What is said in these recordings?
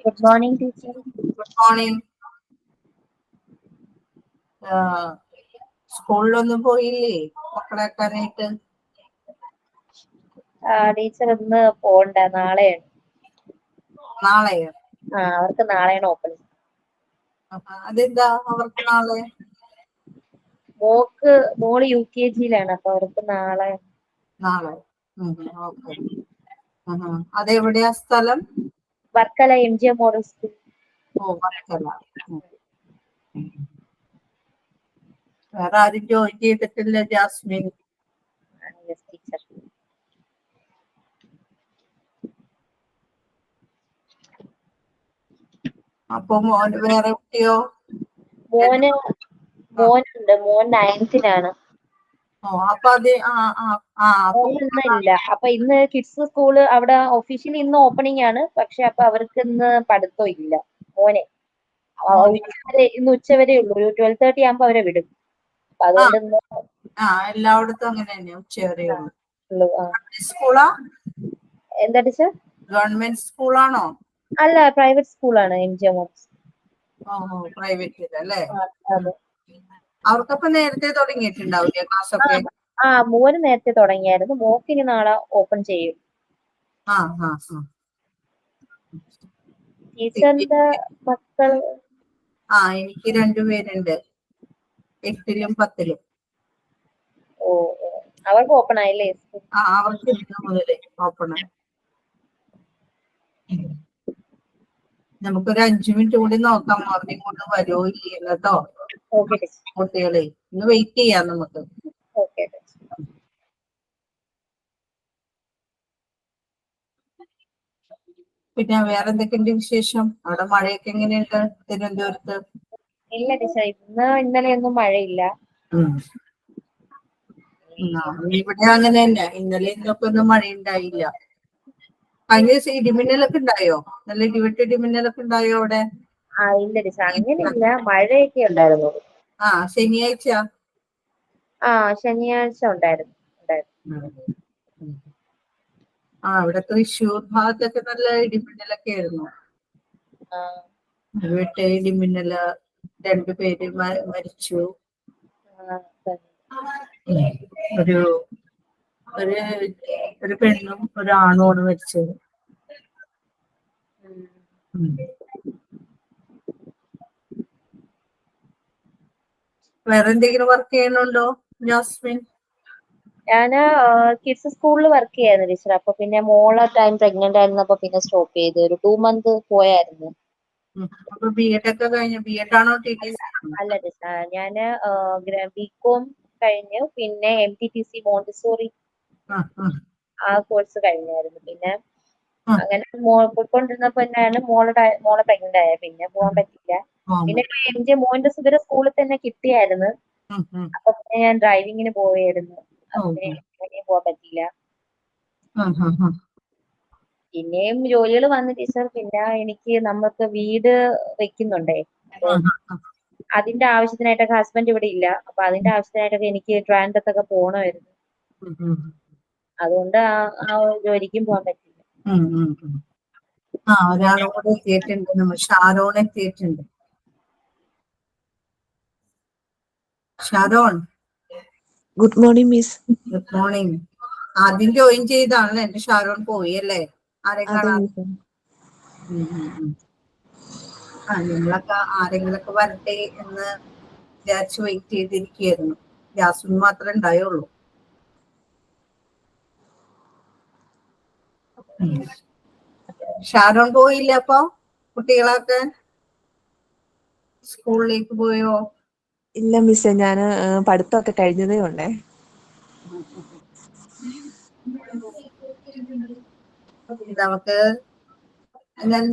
Good morning, teacher. Good morning. സ്കൂളിലൊന്നും പോയില്ലേ മക്കളാക്കാനായിട്ട്? Teacher ഇന്ന് പോണ്ട, നാളെയാണ്. നാളെയോ? അവർക്ക് നാളെയാണ് ഓപ്പണിംഗ്. അതെന്താ അവർക്ക് നാളെ? മോള് UKG-യിലാണ്, അപ്പൊ അവർക്ക് നാളെ. ഓക്കെ. അതെവിടെയാ സ്ഥലം? Varkala MGM model school. Varkala. വേറെ ആരും ജോയിൻ ചെയ്തിട്ടില്ല ജാസ്മിൻ? Yes teacher. അപ്പൊ മോന് വേറെ കുട്ടിയോ? മോനുണ്ട്, മോൻ 9th-ലാണ്. അപ്പൊ അത് ഇന്നില്ല. അപ്പൊ ഇന്ന് കിഡ്സ് സ്കൂള് അവിടെ ഒഫീഷ്യലി ഇന്ന് ഓപ്പണിംഗ് ആണ്. പക്ഷെ അപ്പൊ അവർക്ക് ഇന്ന് പഠിത്തം ഇല്ല. മോനെ ഇന്ന് ഉച്ചവരെ ഉള്ളൂ. ഒരു 12:30 ആകുമ്പോ അവരെ വിടും. അപ്പൊ അതുകൊണ്ട് ഇന്ന് എല്ലായിടത്തും അങ്ങനെ തന്നെ, ഉച്ചവരെ ഉള്ളൂ. സ്കൂളാ? എന്താ ടീച്ചർ? ഗവൺമെന്റ് സ്കൂളാണോ? അല്ല, പ്രൈവറ്റ് സ്കൂളാണ്. MGM model. പ്രൈവറ്റ് അല്ലേ? അവർക്കപ്പൊ നേരത്തെ തുടങ്ങിയിട്ടുണ്ടാവില്ലേ ക്ലാസ്സൊക്കെ? മോന് നേരത്തെ തുടങ്ങിയായിരുന്നു. മോക്കിനി നാളെ ഓപ്പൺ ചെയ്യും. ടീച്ചറിന്റെ മക്കൾ? എനിക്ക് 2 പേരുണ്ട്, 8-ലും 10-ലും. അവർക്ക് ഓപ്പൺ ആയില്ലേ? അവർക്ക് ഇന്ന് മുതലേ ഓപ്പൺ ആയി. നമുക്കൊരു 5 മിനിറ്റ് കൂടി നോക്കാം മോർണിംഗ് കൊണ്ട് വരുമോ ഇല്ല കേട്ടോ കുട്ടികളെ. ഇന്ന് വെയിറ്റ് ചെയ്യാം നമുക്ക്. പിന്നെ വേറെ എന്തൊക്കെയുണ്ട് വിശേഷം? അവിടെ മഴയൊക്കെ എങ്ങനെയുണ്ട് തിരുവനന്തപുരത്ത്? ഇല്ല ടീച്ചർ, ഇന്നലെയൊന്നും മഴയില്ല. ഇവിടെ അങ്ങനെ തന്നെ, ഇന്നലെ ഇന്നൊക്കെ ഒന്നും മഴയുണ്ടായില്ല. കഴിഞ്ഞ ദിവസം ഇടിമിന്നലൊക്കെ ഉണ്ടായോ? നല്ല ഇടിവെട്ട് ഇടിമിന്നലൊക്കെ ഉണ്ടായോ അവിടെ? ഇല്ല ടീച്ചർ, അങ്ങനെയില്ല. മഴയൊക്കെ ഉണ്ടായിരുന്നു. ശനിയാഴ്ച? ശനിയാഴ്ച ഉണ്ടായിരുന്നു. ഇവിടെ തൃശ്ശൂർ ഭാഗത്തൊക്കെ നല്ല ഇടിമിന്നലൊക്കെ ആയിരുന്നു. ഇടിവെട്ട് ഇടിമിന്നല്, 2 പേര് മരിച്ചു. ഒരു പെണ്ണും ഒരു ആണുമാണ് മരിച്ചത്. വേറെ എന്തെങ്കിലും വർക്ക് ചെയ്യണുണ്ടോ ജാസ്മിൻ? ഞാന് കിഡ്സ് സ്കൂളിൽ വർക്ക് ചെയ്യായിരുന്നു ടീച്ചർ. അപ്പൊ പിന്നെ മോളെ ടൈം പ്രഗ്നന്റ് ആയിരുന്നപ്പോ പിന്നെ സ്റ്റോപ്പ് ചെയ്തു. ഒരു 2 month പോയായിരുന്നു. അപ്പൊ BEd ഒക്കെ കഴിഞ്ഞു? BEd ആണോ TTC? അല്ല ടീച്ചർ, ഞാന് BCom കഴിഞ്ഞു. പിന്നെ MTTC മോണ്ടിസോറി കോഴ്സ് കഴിഞ്ഞായിരുന്നു. പിന്നെ അങ്ങനെ പോയിക്കൊണ്ടിരുന്നപ്പോ തന്നെയാണ് മോളെ പ്രഗ്നന്റ് ആയത്. പിന്നെ പോകാൻ പറ്റില്ല. പിന്നെ MGM മോണ്ടിസോറി സ്കൂളിൽ തന്നെ കിട്ടിയായിരുന്നു. അപ്പൊ പിന്നെ ഞാൻ ഡ്രൈവിങ്ങിന് പോയായിരുന്നു. പോകാൻ പറ്റില്ല. പിന്നെയും ജോലികൾ വന്നു ടീച്ചർ. പിന്നെ നമുക്ക് വീട് വെക്കുന്നുണ്ടേ. അതിന്റെ ആവശ്യത്തിനായിട്ടൊക്കെ ഹസ്ബൻഡ് ഇവിടെ ഇല്ല. അപ്പൊ അതിന്റെ ആവശ്യത്തിനായിട്ടൊക്കെ എനിക്ക് ട്രാൻഡത്തൊക്കെ പോകണമായിരുന്നു. അതുകൊണ്ട് ആ ജോലിക്കും പോകാൻ പറ്റില്ല. ഒരാളും കൂടെ എത്തിയിട്ടുണ്ട്, നമ്മൾ ഷാരോൺ എത്തിയിട്ടുണ്ട്. Sharon, good morning miss. Good morning. ആദ്യം ജോയിൻ ചെയ്താണല്ലോ എന്റെ ഷാരോൺ പോയി അല്ലേ? നിങ്ങളൊക്കെ ആരെങ്കിലൊക്കെ വരട്ടെ എന്ന് വിചാരിച്ച് വെയിറ്റ് ചെയ്തിരിക്കുകയായിരുന്നു. ജാസ്മിൻ മാത്രമേ ഉണ്ടായുള്ളൂ. ഷാരോൺ പോയില്ല? അപ്പൊ കുട്ടികളൊക്കെ സ്കൂളിലേക്ക് പോയോ? ഇല്ല മിസ്സേ, ഞാൻ പഠിത്തമൊക്കെ കഴിഞ്ഞതേ ഉള്ളേ. നമുക്ക്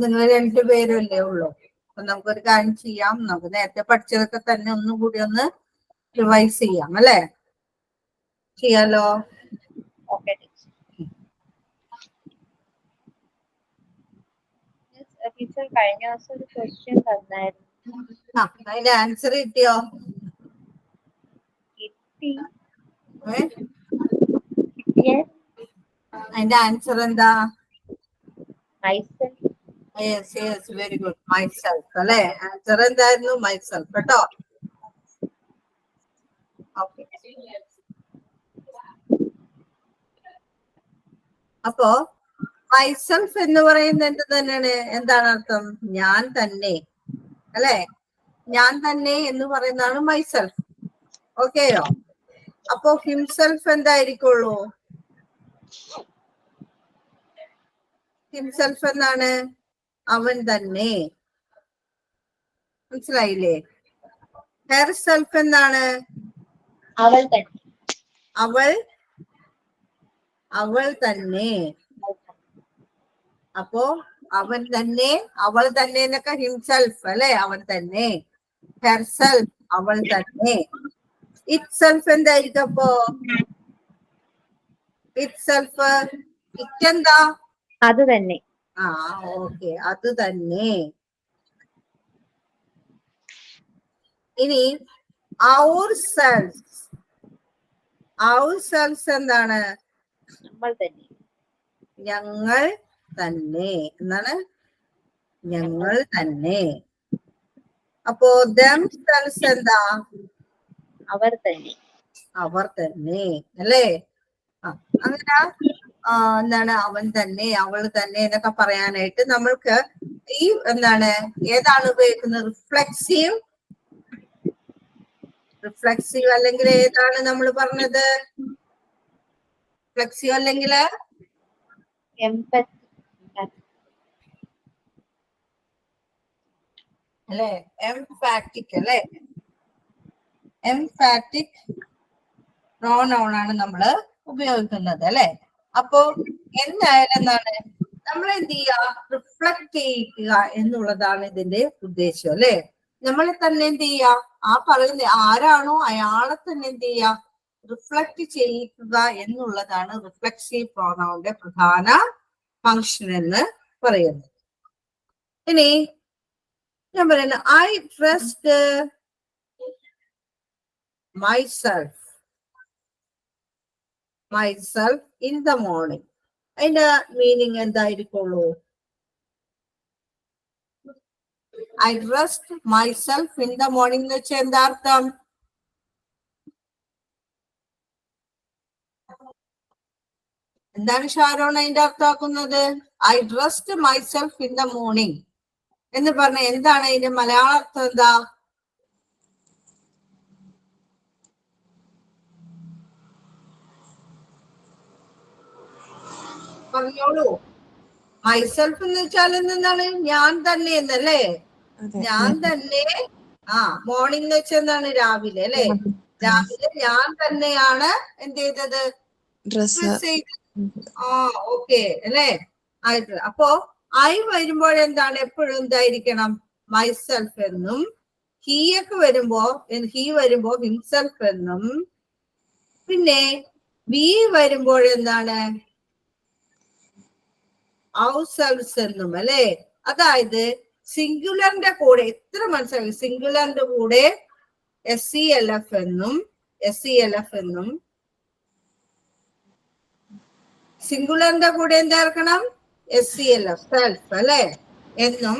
നിങ്ങൾ 2 പേരല്ലേ ഉള്ളൂ. അപ്പൊ നമുക്കൊരു കാര്യം ചെയ്യാം, നമുക്ക് നേരത്തെ പഠിച്ചതൊക്കെ തന്നെ ഒന്നും കൂടി ഒന്ന് റിവൈസ് ചെയ്യാം അല്ലേ? ചെയ്യാലോ? ടീച്ചർ കഴിഞ്ഞ ദിവസം ഒരു ക്വസ്റ്റ്യൻ തന്നായിരുന്നു. അതിന്റെ ആൻസർ കിട്ടിയോ? അതിന്റെ ആൻസർ എന്താ? Very good. മൈസെൽഫ് അല്ലെ ആൻസർ എന്തായിരുന്നു? മൈസെൽഫ് കേട്ടോ. ഓക്കെ, അപ്പോ മൈസെൽഫ് എന്ന് പറയുന്നത് എന്ത് തന്നെയാണ്? എന്താണ് അർത്ഥം? ഞാൻ തന്നെ അല്ലെ, ഞാൻ തന്നെ എന്ന് പറയുന്നതാണ് മൈസെൽഫ്. ഓക്കെയോ? അപ്പോ ഹിംസെൽഫ് എന്തായിരിക്കുള്ളൂ? ഹിംസെൽഫ് എന്നാണ് അവൻ തന്നെ. മനസ്സിലായില്ലേ? ഹെർ സെൽഫ് എന്താണ്? അവൾ തന്നെ. അവൾ തന്നെ. അപ്പോ അവൻ തന്നെ, അവൾ തന്നെ എന്നൊക്കെ ഹിംസെൽഫ് അല്ലെ, അവൻ തന്നെ. ഹെർ സെൽഫ് അവൾ തന്നെ. ഇറ്റ് സെൽഫ് എന്തായിരിക്കും? അപ്പോ ഇറ്റ് സെൽഫ്, ഇറ്റ് എന്താ? അത് തന്നെ. ഓക്കെ, അത് തന്നെ. ഇനി our selves, എന്താണ്? നമ്മൾ തന്നെ. ഞങ്ങൾ തന്നെ എന്നാണ്, ഞങ്ങൾ തന്നെ. അപ്പോ themselves എന്താ? അവർ തന്നെ. അവർ തന്നെ അല്ലേ? അങ്ങനെ എന്താണ്, അവൻ തന്നെ, അവൾ തന്നെ എന്നൊക്കെ പറയാനായിട്ട് നമ്മൾക്ക് ഈ എന്താണ്, ഏതാണ് ഉപയോഗിക്കുന്നത്? റിഫ്ലെക്സീവ് അല്ലെങ്കിൽ ഏതാണ് നമ്മൾ പറഞ്ഞത്? റിഫ്ലെക്സീവ് അല്ലെങ്കിൽ അല്ലെ, എംഫാറ്റിക് അല്ലെ, എംഫാറ്റിക് പ്രോനൗൺ ആണ് നമ്മൾ ഉപയോഗിക്കുന്നത് അല്ലെ. അപ്പോ എന്തായാലും എന്താണ്, നമ്മൾ എന്ത് ചെയ്യുക? റിഫ്ലക്ട് ചെയ്യിക്കുക എന്നുള്ളതാണ് ഇതിന്റെ ഉദ്ദേശം അല്ലെ. നമ്മളെ തന്നെ എന്ത് ചെയ്യുക? ആ പറയുന്ന ആരാണോ അയാളെ തന്നെ എന്ത് ചെയ്യുക? റിഫ്ലക്ട് ചെയ്യിക്കുക എന്നുള്ളതാണ് റിഫ്ലെക്സീവ് പ്രോനൗണിന്റെ പ്രധാന ഫങ്ഷൻ എന്ന് പറയുന്നത്. ഇനി ഞാൻ പറയുന്നത് I trust myself in the morning. അതിന്റെ മീനിങ് എന്തായിരിക്കുള്ളൂ? I trust myself in the morning എന്ന് വെച്ചാൽ എന്താ അർത്ഥം? എന്താണ് ഷാരോൺ അതിന്റെ അർത്ഥമാക്കുന്നത്? I trust myself in the morning എന്ന് പറഞ്ഞ എന്താണ് അതിന്റെ മലയാള അർത്ഥം? എന്താ? പറഞ്ഞോളൂ. മൈസെൽഫ് എന്ന് വെച്ചാൽ എന്താണ്? ഞാൻ തന്നെ എന്നല്ലേ? ഞാൻ തന്നെ. മോർണിംഗ് എന്ന് വെച്ചാൽ എന്താണ്? രാവിലെ അല്ലെ? രാവിലെ ഞാൻ തന്നെയാണ് എന്ത് ചെയ്തത്? ഡ്രസ് ചെയ്തത്. ഓക്കെ അല്ലെ? അപ്പോ ഐ വരുമ്പോൾ എന്താണ്? എപ്പോഴും എന്തായിരിക്കണം? മൈസെൽഫ് എന്നും, ഹീ വരുമ്പോ ഹിംസെൽഫ് എന്നും, പിന്നെ വി വരുമ്പോൾ എന്താണ്? ഔർസെൽവ്സ് എന്നും അല്ലെ. അതായത് സിംഗുലറിന്റെ കൂടെ എത്ര മനസ്സിലായി? സിംഗുലറിന്റെ കൂടെ SELF എന്നും, സിംഗുലറിന്റെ കൂടെ എന്തായിരിക്കണം? SELF സെൽഫ് അല്ലെ എന്നും,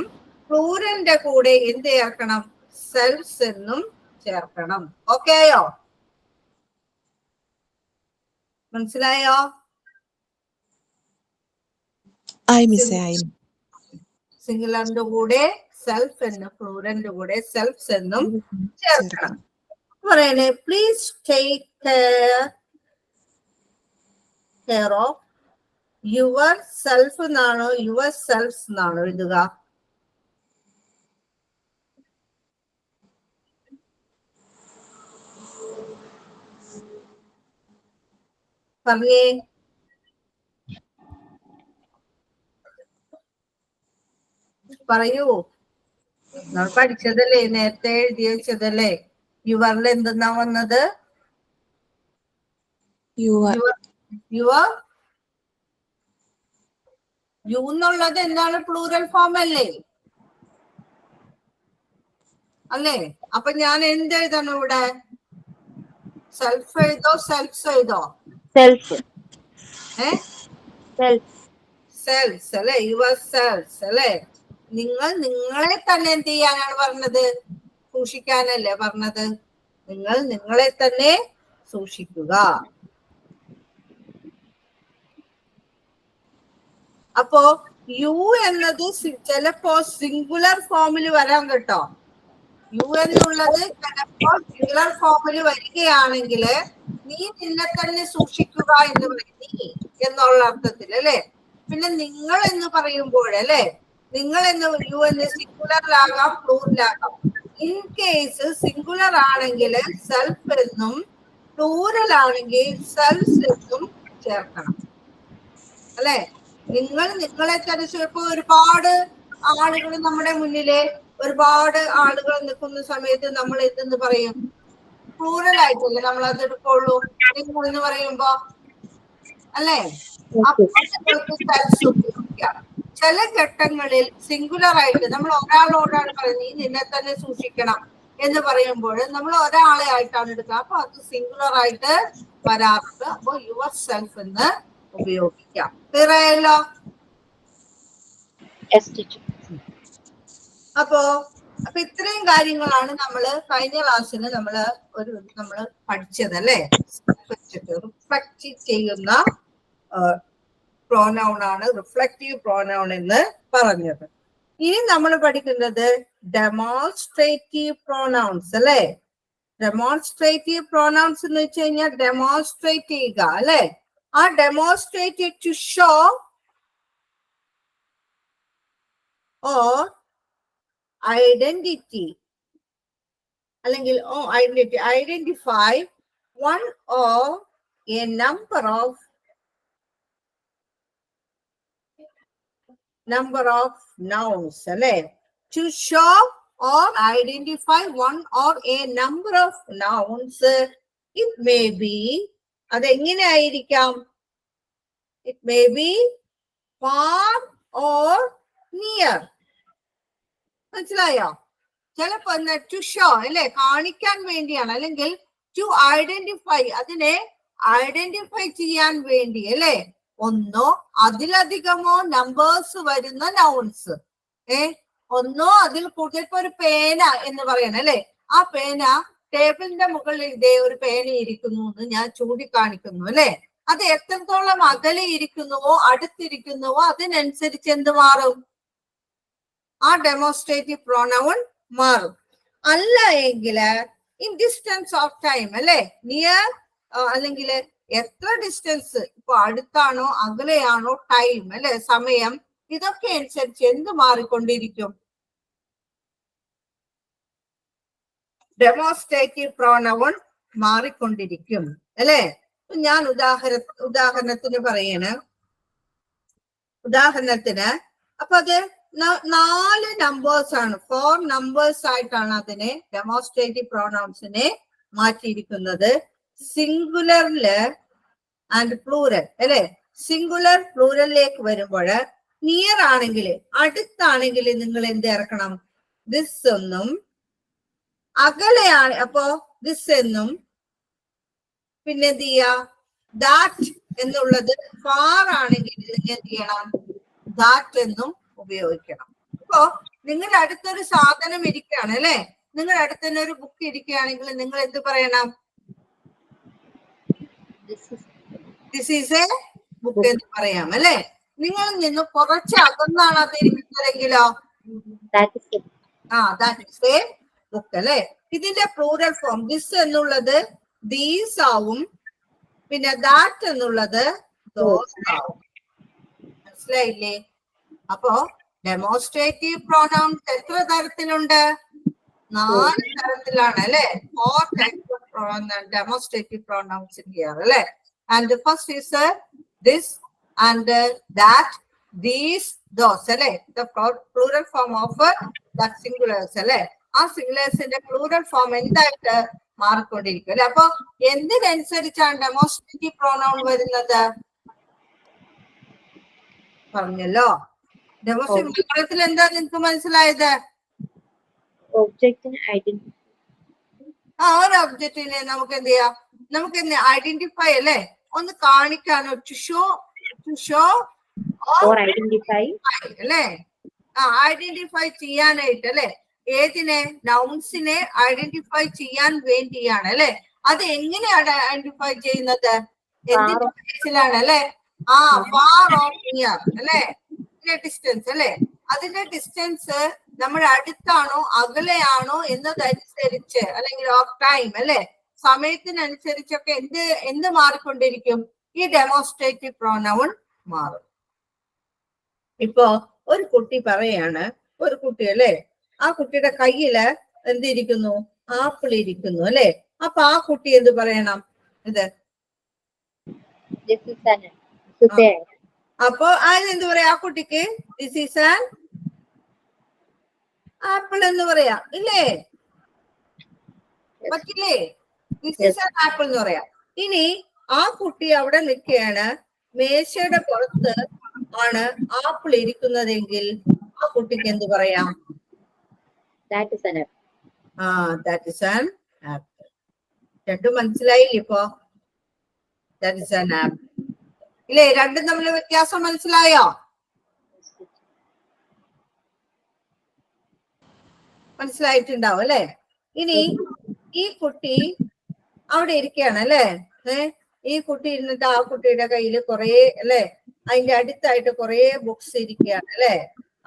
പ്ലൂരലിന്റെ കൂടെ എന്ത് ചേർക്കണം? സെൽഫ്സ് എന്നും ചേർക്കണം. ഓക്കെയോ? മനസ്സിലായോ? സിംഗുലറിന്റെ കൂടെ സെൽഫ് എന്നും, പ്ലൂരലിന്റെ കൂടെ സെൽഫ്സ് എന്നും ചേർക്കണം. പറയണേ please take care of your self എന്നാണോ യുവർ സെൽഫ്സ് എന്നാണോ എഴുതുക? പറഞ്ഞേ. പറയൂ. നമ്മൾ പഠിച്ചതല്ലേ, നേരത്തെ എഴുതി വെച്ചതല്ലേ. യുവറിൽ എന്തെന്നാ വന്നത്? യുവർ. യു എന്നുള്ളത് എന്താണ്? പ്ലൂറൽ ഫോം അല്ലേ? അപ്പൊ ഞാൻ എന്ത് എഴുതണം ഇവിടെ? സെൽഫ് എഴുതോ സെൽഫ്സ് എഴുതോ? സെൽഫ്. സെൽസ് അല്ലെ? യുവർ സെൽസ് അല്ലെ? നിങ്ങൾ നിങ്ങളെ തന്നെ എന്ത് ചെയ്യാനാണ് പറഞ്ഞത്? സൂക്ഷിക്കാനല്ലേ പറഞ്ഞത്? നിങ്ങൾ നിങ്ങളെ തന്നെ സൂക്ഷിക്കുക. അപ്പോ യു എന്നത് ചിലപ്പോ സിംഗുലർ ഫോമിൽ വരാൻ കേട്ടോ. യു എന്നുള്ളത് ചിലപ്പോ സിംഗുലർ ഫോമിൽ വരികയാണെങ്കിൽ നീ നിന്നെ തന്നെ സൂക്ഷിക്കുക എന്ന് പറയും, നീ എന്നുള്ള അർത്ഥത്തിൽ അല്ലെ. പിന്നെ നിങ്ങൾ എന്ന് പറയുമ്പോൾ അല്ലെ, നിങ്ങൾ എന്ന് യു എന്ന് സിംഗുലറിലാകാം പ്ലൂറലാകാം. ഇൻ കേസ് സിംഗുലർ ആണെങ്കിൽ സെൽഫ് എന്നും പ്ലൂറൽ ആണെങ്കിൽ സെൽഫ് എന്നും ചേർക്കണം അല്ലെ. നിങ്ങൾ നിങ്ങളെ തന്നെ ഇപ്പൊ ഒരുപാട് ആളുകൾ നമ്മുടെ മുന്നിലെ ഒരുപാട് ആളുകൾ നിൽക്കുന്ന സമയത്ത് നമ്മൾ എന്തെന്ന് പറയും? പ്ലൂറൽ ആയിട്ടല്ലേ നമ്മൾ അത് എടുക്കുള്ളൂ, നിങ്ങൾ എന്ന് പറയുമ്പോ അല്ലെ. ചില ഘട്ടങ്ങളിൽ സിംഗുലർ ആയിട്ട് നമ്മൾ ഒരാളോടാണ് പറയുന്നത് നീ നിന്നെ തന്നെ സൂക്ഷിക്കണം എന്ന് പറയുമ്പോൾ നമ്മൾ ഒരാളെ ആയിട്ടാണ് എടുക്കുക. അപ്പൊ അത് സിംഗുലർ ആയിട്ട് വരാറുണ്ട്. അപ്പൊ യുവർ സെൽഫ് എന്ന് ഉപയോഗിക്കാം. ക്ലിയർ ആയല്ലോ? അപ്പൊ ഇത്രയും കാര്യങ്ങളാണ് നമ്മള് കഴിഞ്ഞ ക്ലാസ്സിന് നമ്മള് പഠിച്ചത് അല്ലെ. റിഫ്ലക്റ്റ് ചെയ്യുന്ന പ്രോനൗൺ ആണ് റിഫ്ലക്റ്റീവ് പ്രോനൗൺ എന്ന് പറഞ്ഞത്. ഇനി നമ്മൾ പഠിക്കുന്നത് ഡെമോൺസ്ട്രേറ്റീവ് പ്രോനൗൺസ് അല്ലെ. ഡെമോൺസ്ട്രേറ്റീവ് പ്രോനൗൺസ് എന്ന് വെച്ച് കഴിഞ്ഞാൽ ഡെമോൺസ്ട്രേറ്റ് ചെയ്യുക അല്ലെ. ആ demonstrate to show or identity അല്ലെങ്കിൽ identify one or a number of nouns അല്ലെ. To show or identify one or a number of nouns, it may be, അതെങ്ങനെ ആയിരിക്കാം? It may be far or near. മനസ്സിലായോ? ചിലപ്പോ to show അല്ലെ, കാണിക്കാൻ വേണ്ടിയാണ്, അല്ലെങ്കിൽ ടു ഐഡന്റിഫൈ, അതിനെ ഐഡന്റിഫൈ ചെയ്യാൻ വേണ്ടി അല്ലെ. ഒന്നോ അതിലധികമോ നമ്പേഴ്സ് വരുന്ന നൗൺസ്, ഒന്നോ അതിൽ കൂടുതൽ. ഇപ്പൊ ഒരു പേന എന്ന് പറയണം അല്ലെ. ആ പേന ടേബിളിന്റെ മുകളിൽ ഇതേ ഒരു പേന ഇരിക്കുന്നു എന്ന് ഞാൻ ചൂണ്ടിക്കാണിക്കുന്നു അല്ലെ. അത് എത്രത്തോളം അകലെ ഇരിക്കുന്നുവോ അടുത്തിരിക്കുന്നുവോ അതിനനുസരിച്ച് എന്ത് മാറും? ആ ഡെമോൺസ്ട്രേറ്റീവ് പ്രോനൗൺ മാറും. അല്ല എങ്കിൽ ഇൻ ഡിസ്റ്റൻസ് ഓഫ് ടൈം അല്ലെ, നിയർ അല്ലെങ്കിൽ എത്ര ഡിസ്റ്റൻസ്, ഇപ്പൊ അടുത്താണോ അകലെയാണോ, ടൈം അല്ലെ, സമയം, ഇതൊക്കെ അനുസരിച്ച് എന്ത് മാറിക്കൊണ്ടിരിക്കും? ഡെമോൺസ്ട്രേറ്റീവ് പ്രോനൗൺ മാറിക്കൊണ്ടിരിക്കും അല്ലെ. ഞാൻ ഉദാഹരണത്തിന് പറയണ, ഉദാഹരണത്തിന് അപ്പൊ അത് 4 നമ്പേഴ്സ് ആണ്, 4 നമ്പേഴ്സ് ആയിട്ടാണ് അതിനെ ഡെമോൺസ്ട്രേറ്റീവ് പ്രോനൗൺസിനെ മാറ്റിയിരിക്കുന്നത്. സിംഗുലറില് ആൻഡ് പ്ലൂറൽ അല്ലെ. സിംഗുലർ പ്ലൂറലിലേക്ക് വരുമ്പോൾ നിയർ ആണെങ്കിൽ, അടുത്താണെങ്കിൽ നിങ്ങൾ എന്ത് ഇറക്കണം? ദിസ് എന്നും. അകലെയാണ് അപ്പോ ദിസ് എന്നും. പിന്നെ എന്ത് ചെയ്യാ? ദാറ്റ് എന്നുള്ളത്. ഫാർ ആണെങ്കിൽ നിങ്ങൾ എന്ത് ചെയ്യണം? ദാറ്റ് എന്നും ഉപയോഗിക്കണം. അപ്പോ നിങ്ങളുടെ അടുത്തൊരു സാധനം ഇരിക്കുകയാണ് അല്ലെ, നിങ്ങളുടെ അടുത്ത് തന്നെ ഒരു ബുക്ക് ഇരിക്കുകയാണെങ്കിൽ നിങ്ങൾ എന്ത് പറയണം? ദിസ് ഈസ് എ ബുക്ക് എന്ന് പറയാം അല്ലെ. നിങ്ങളിൽ നിന്ന് കുറച്ച് അകന്നാണ് അത് ഇരിക്കുന്നതെങ്കിലോ ദാറ്റ് ഈസ് എ ബുക്ക് അല്ലെ. ഇതിന്റെ പ്ലൂറൽ ഫോം ദിസ് എന്നുള്ളത് ദീസ് ആവും, പിന്നെ ദാറ്റ് എന്നുള്ളത് ദോസ് ആവും. മനസ്സിലായില്ലേ? അപ്പോ ഡെമോൺസ്ട്രേറ്റീവ് പ്രോനൗൺസ് എത്ര തരത്തിലുണ്ട്? 4 തരത്തിലാണ് അല്ലെ. 4 types of demonstrative pronouns in here അല്ലെ. And the first is this and that, these, those അല്ലെ. The plural form of that singulars അല്ലെ. ആ സിംഗുലേഴ്സിന്റെ പ്ലൂറൽ ഫോം എന്തായിട്ട് മാറിക്കൊണ്ടിരിക്കും അല്ലെ. അപ്പൊ എന്തിനനുസരിച്ചാണ് ഡെമോൺസ്ട്രേറ്റീവ് പ്രോനൗൺ വരുന്നത്? പറഞ്ഞല്ലോ. ഡെമോൺസ്ട്രേറ്റീവ് എന്താ നിങ്ങക്ക് മനസ്സിലായത്? ഒബ്ജക്റ്റിനെ ഐഡന്റിഫൈ, ഒരു ഒബ്ജക്റ്റിനെ നമുക്ക് എന്ത് ചെയ്യാം? നമുക്ക് ഐഡന്റിഫൈ അല്ലെ, ഒന്ന് കാണിക്കാനോ, ടു ഷോ ഓർ ഐഡന്റിഫൈ അല്ലെ. ഐഡന്റിഫൈ ചെയ്യാനായിട്ട് അല്ലെ, ഏതിനെ, നൗൺസിനെ ഐഡന്റിഫൈ ചെയ്യാൻ വേണ്ടിയാണ് അല്ലെ. അത് എങ്ങനെയാണ് ഐഡന്റിഫൈ ചെയ്യുന്നത്? എന്തിന്റെ ബേസിലാണ് അല്ലെ? ഫാർ ഓർ നിയർ അല്ലെ, ഡിസ്റ്റൻസ് അല്ലെ. അതിന്റെ ഡിസ്റ്റൻസ് നമ്മുടെ അടുത്താണോ അകലെയാണോ എന്നതനുസരിച്ച്, അല്ലെങ്കിൽ ഓഫ് ടൈം അല്ലെ, സമയത്തിനനുസരിച്ചൊക്കെ എന്ത് മാറിക്കൊണ്ടിരിക്കും? ഈ ഡെമോൺസ്ട്രേറ്റീവ് പ്രോനൗൺ മാറും. ഇപ്പോ ഒരു കുട്ടി പറയാണ്, ഒരു കുട്ടി അല്ലെ, ആ കുട്ടിയുടെ കയ്യില് എന്തിരിക്കുന്നു? ആപ്പിൾ ഇരിക്കുന്നു അല്ലെ. അപ്പൊ ആ കുട്ടി എന്ത് പറയണം? ഇത് അപ്പൊ എന്ത് പറയാ? ആ കുട്ടിക്ക് ദിസ് ഈസ് ആൻ ആപ്പിൾ എന്ന് പറയാ ഇല്ലേ? പറ്റില്ലേ? ദിസ് ഈസ് ആൻ ആപ്പിൾ എന്ന് പറയാ. ഇനി ആ കുട്ടി അവിടെ നിൽക്കുകയാണ്, മേശയുടെ പുറത്ത് ആണ് ആപ്പിൾ ഇരിക്കുന്നതെങ്കിൽ ആ കുട്ടിക്ക് എന്ത് പറയാം? That is an apple. That is an apple. രണ്ടും മനസ്സിലായില്ലേ ഇപ്പോ? That is an apple. ഇല്ലേ? രണ്ടും തമ്മിൽ വ്യത്യാസം മനസ്സിലായോ? മനസ്സിലായിട്ടുണ്ടാവും അല്ലെ. ഇനി ഈ കുട്ടി അവിടെ ഇരിക്കുകയാണ് അല്ലെ. ഈ കുട്ടി ഇരുന്നിട്ട് ആ കുട്ടിയുടെ കയ്യിൽ കുറെ അല്ലെ, അതിന്റെ അടുത്തായിട്ട് കുറെ ബുക്സ് ഇരിക്കുകയാണ് അല്ലെ.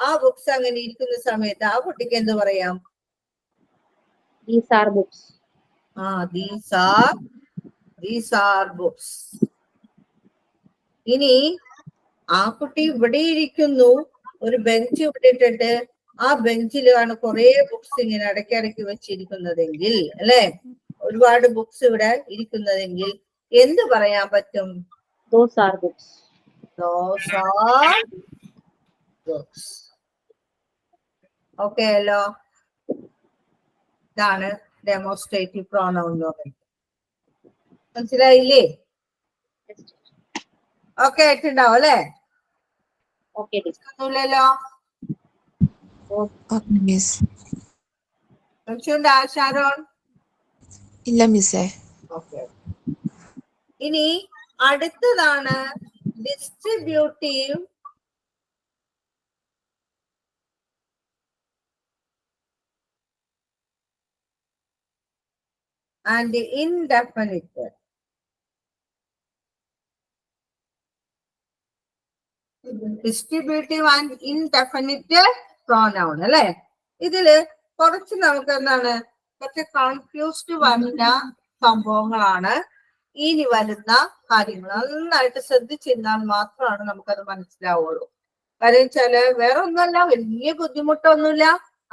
ആ ബുക്സ് അങ്ങനെ ഇരിക്കുന്ന സമയത്ത് ആ കുട്ടിക്ക് എന്ത് പറയാം? These are books. These are books. ഇനി ആ കുട്ടി ഇവിടെ ഇരിക്കുന്നു, ഒരു ബെഞ്ച് ഇവിടെ ഇട്ടിട്ട് ആ ബെഞ്ചിലാണ് കുറെ ബുക്സ് ഇങ്ങനെ ഇടയ്ക്കിടയ്ക്ക് വെച്ചിരിക്കുന്നതെങ്കിൽ അല്ലെ, ഒരുപാട് ബുക്സ് ഇവിടെ ഇരിക്കുന്നതെങ്കിൽ എന്ത് പറയാൻ പറ്റും? Those are books. Those are books. Okay അല്ലോ. ഇതാണ് ഡെമോൺസ്ട്രേറ്റീവ് പ്രോനൗൺ എന്ന് പറയുന്നത്. മനസ്സിലായില്ലേ? ഓക്കെ ആയിട്ടുണ്ടാവും അല്ലെ? ഒന്നുമില്ലല്ലോ. സംശയമുണ്ടോ ഷാരോൺ? ഇല്ല മിസ്സേ. ഓക്കെ. ഇനി അടുത്തതാണ് distributive and indefinite. Distributive and indefinite pronoun അല്ലെ. ഇതില് കുറച്ച് നമുക്ക് എന്താണ്, കുറച്ച് കൺഫ്യൂസ്ഡ് വരുന്ന സംഭവങ്ങളാണ് ഇനി വരുന്ന കാര്യങ്ങൾ. നന്നായിട്ട് ശ്രദ്ധിച്ചിരുന്നാൽ മാത്രമാണ് നമുക്കത് മനസ്സിലാവുള്ളൂ. കാര്യം വെച്ചാല് വേറെ ഒന്നുമല്ല, വലിയ ബുദ്ധിമുട്ടൊന്നുമില്ല.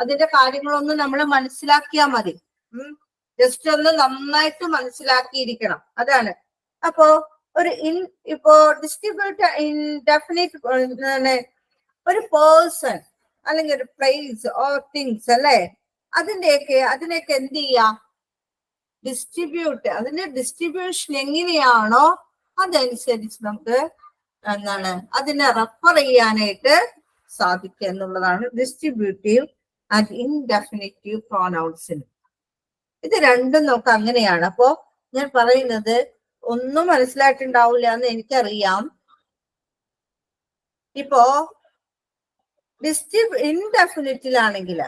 അതിന്റെ കാര്യങ്ങളൊന്നും നമ്മൾ മനസ്സിലാക്കിയാൽ മതി. ജസ്റ്റ് ഒന്ന് നന്നായിട്ട് മനസ്സിലാക്കിയിരിക്കണം, അതാണ്. അപ്പോ ഇപ്പോ ഡിസ്ട്രിബ്യൂട്ട് ഇൻഡെഫിനിറ്റ് ഒരു പേഴ്സൺ അല്ലെങ്കിൽ ഒരു പ്ലേസ് ഓർ തിങ്സ് അല്ലെ, അതിനെയൊക്കെ എന്ത് ചെയ്യാം? ഡിസ്ട്രിബ്യൂട്ട്. അതിന്റെ ഡിസ്ട്രിബ്യൂഷൻ എങ്ങനെയാണോ അതനുസരിച്ച് നമുക്ക് എന്താണ് അതിനെ റെഫർ ചെയ്യാനായിട്ട് സാധിക്കുക എന്നുള്ളതാണ് ഡിസ്ട്രിബ്യൂട്ടീവ് ആൻഡ് ഇൻഡെഫിനിറ്റീവ് പ്രോനൗൺസിന്. ഇത് രണ്ടും നമുക്ക് അങ്ങനെയാണ്. അപ്പോ ഞാൻ പറയുന്നത് ഒന്നും മനസ്സിലായിട്ടുണ്ടാവില്ല എന്ന് എനിക്കറിയാം. ഇപ്പോ ഇൻഡെഫിനിറ്റിലാണെങ്കിൽ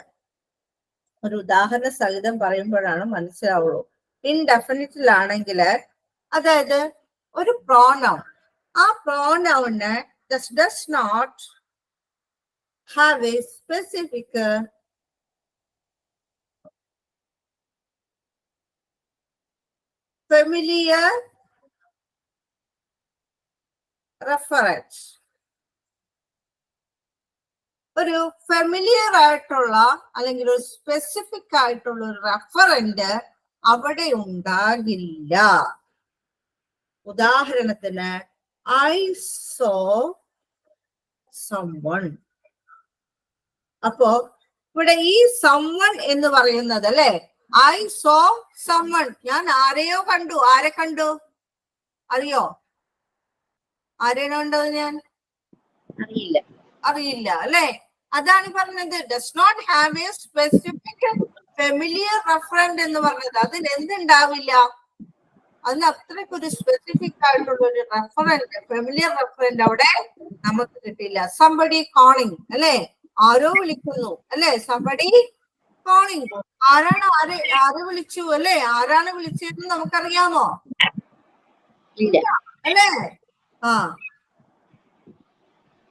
ഒരു ഉദാഹരണ സഹിതം പറയുമ്പോഴാണ് മനസ്സിലാവുള്ളൂ. ഇൻഡെഫിനിറ്റിലാണെങ്കിൽ അതായത് ഒരു പ്രോനൗൺ, ആ pronoun does not have a specific familiar reference. ഒരു ഫെമിലിയർ ആയിട്ടുള്ള അല്ലെങ്കിൽ ഒരു സ്പെസിഫിക് ആയിട്ടുള്ള ഒരു റെഫറന്റ് അവിടെ ഉണ്ടാകില്ല. ഉദാഹരണത്തിന് ഐ സോ someone. അപ്പോ ഇവിടെ ഈ someone എന്ന് പറയുന്നത് അല്ലെ, ഐ സോ someone, ഞാൻ ആരെയോ കണ്ടു. ആരെ കണ്ടു അറിയോ? ആരെയാണോ കണ്ടത്? ഞാൻ അറിയില്ല അല്ലെ. അതാണ് പറഞ്ഞത് does not have a specific familiar reference എന്ന് പറഞ്ഞത്. അതിന് എന്തുണ്ടാവില്ല? അതിന് അത്രയ്ക്കൊരു സ്പെസിഫിക് ആയിട്ടുള്ള ഒരു റെഫറൻസ്, ഫെമിലിയർ റെഫറൻസ് അവിടെ നമുക്ക് കിട്ടില്ല. സംബഡി കോളിംഗ് അല്ലെ, ആരോ വിളിക്കുന്നു അല്ലെ? somebody calling. ആരാണ് ആര് വിളിച്ചു അല്ലെ? ആരാണ് വിളിച്ചതെന്ന് നമുക്കറിയാമോ? ഇല്ല. അല്ലേ? ആ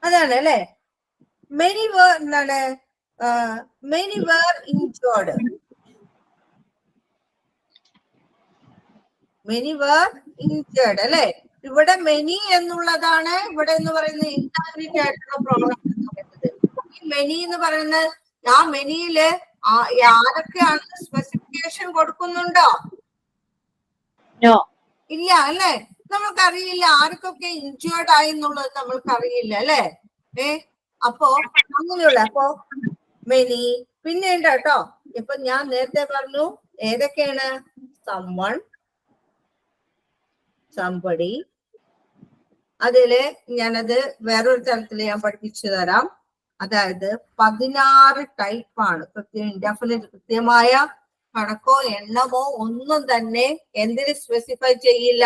അതാണ് അല്ലെ. many were എന്താണ്? many were injured. many were injured അല്ലെ? ഇവിടെ മെനി എന്നുള്ളതാണ് ഇവിടെ എന്ന് പറയുന്നത് ഇൻഡെഫിനിറ്റ് ആയിട്ടുള്ള പ്രോണൗൺ എന്ന് പറയുന്നത്. ഈ മെനി എന്ന് പറയുന്നത് ആ മെനിയില് ആരൊക്കെയാണ് സ്പെസിഫിക്കേഷൻ കൊടുക്കുന്നുണ്ടോ? ഇല്ല അല്ലെ? നമ്മൾക്കറിയില്ല ആർക്കൊക്കെ ഇൻജേർഡ് ആയി എന്നുള്ളത് നമ്മൾക്കറിയില്ല അല്ലെ? അപ്പോ അങ്ങനെയുള്ള അപ്പോ മെനി പിന്നെ ഉണ്ട് കേട്ടോ. ഇപ്പൊ ഞാൻ നേരത്തെ പറഞ്ഞു ഏതൊക്കെയാണ്? someone, somebody. അതില് ഞാനത് വേറൊരു തരത്തിൽ ഞാൻ പഠിപ്പിച്ചു തരാം. അതായത് 16 ടൈപ്പാണ്. ഇൻഡെഫിനിറ്റ് കൃത്യമായ കണക്കോ എണ്ണമോ ഒന്നും തന്നെ എന്തിന് സ്പെസിഫൈ ചെയ്യില്ല?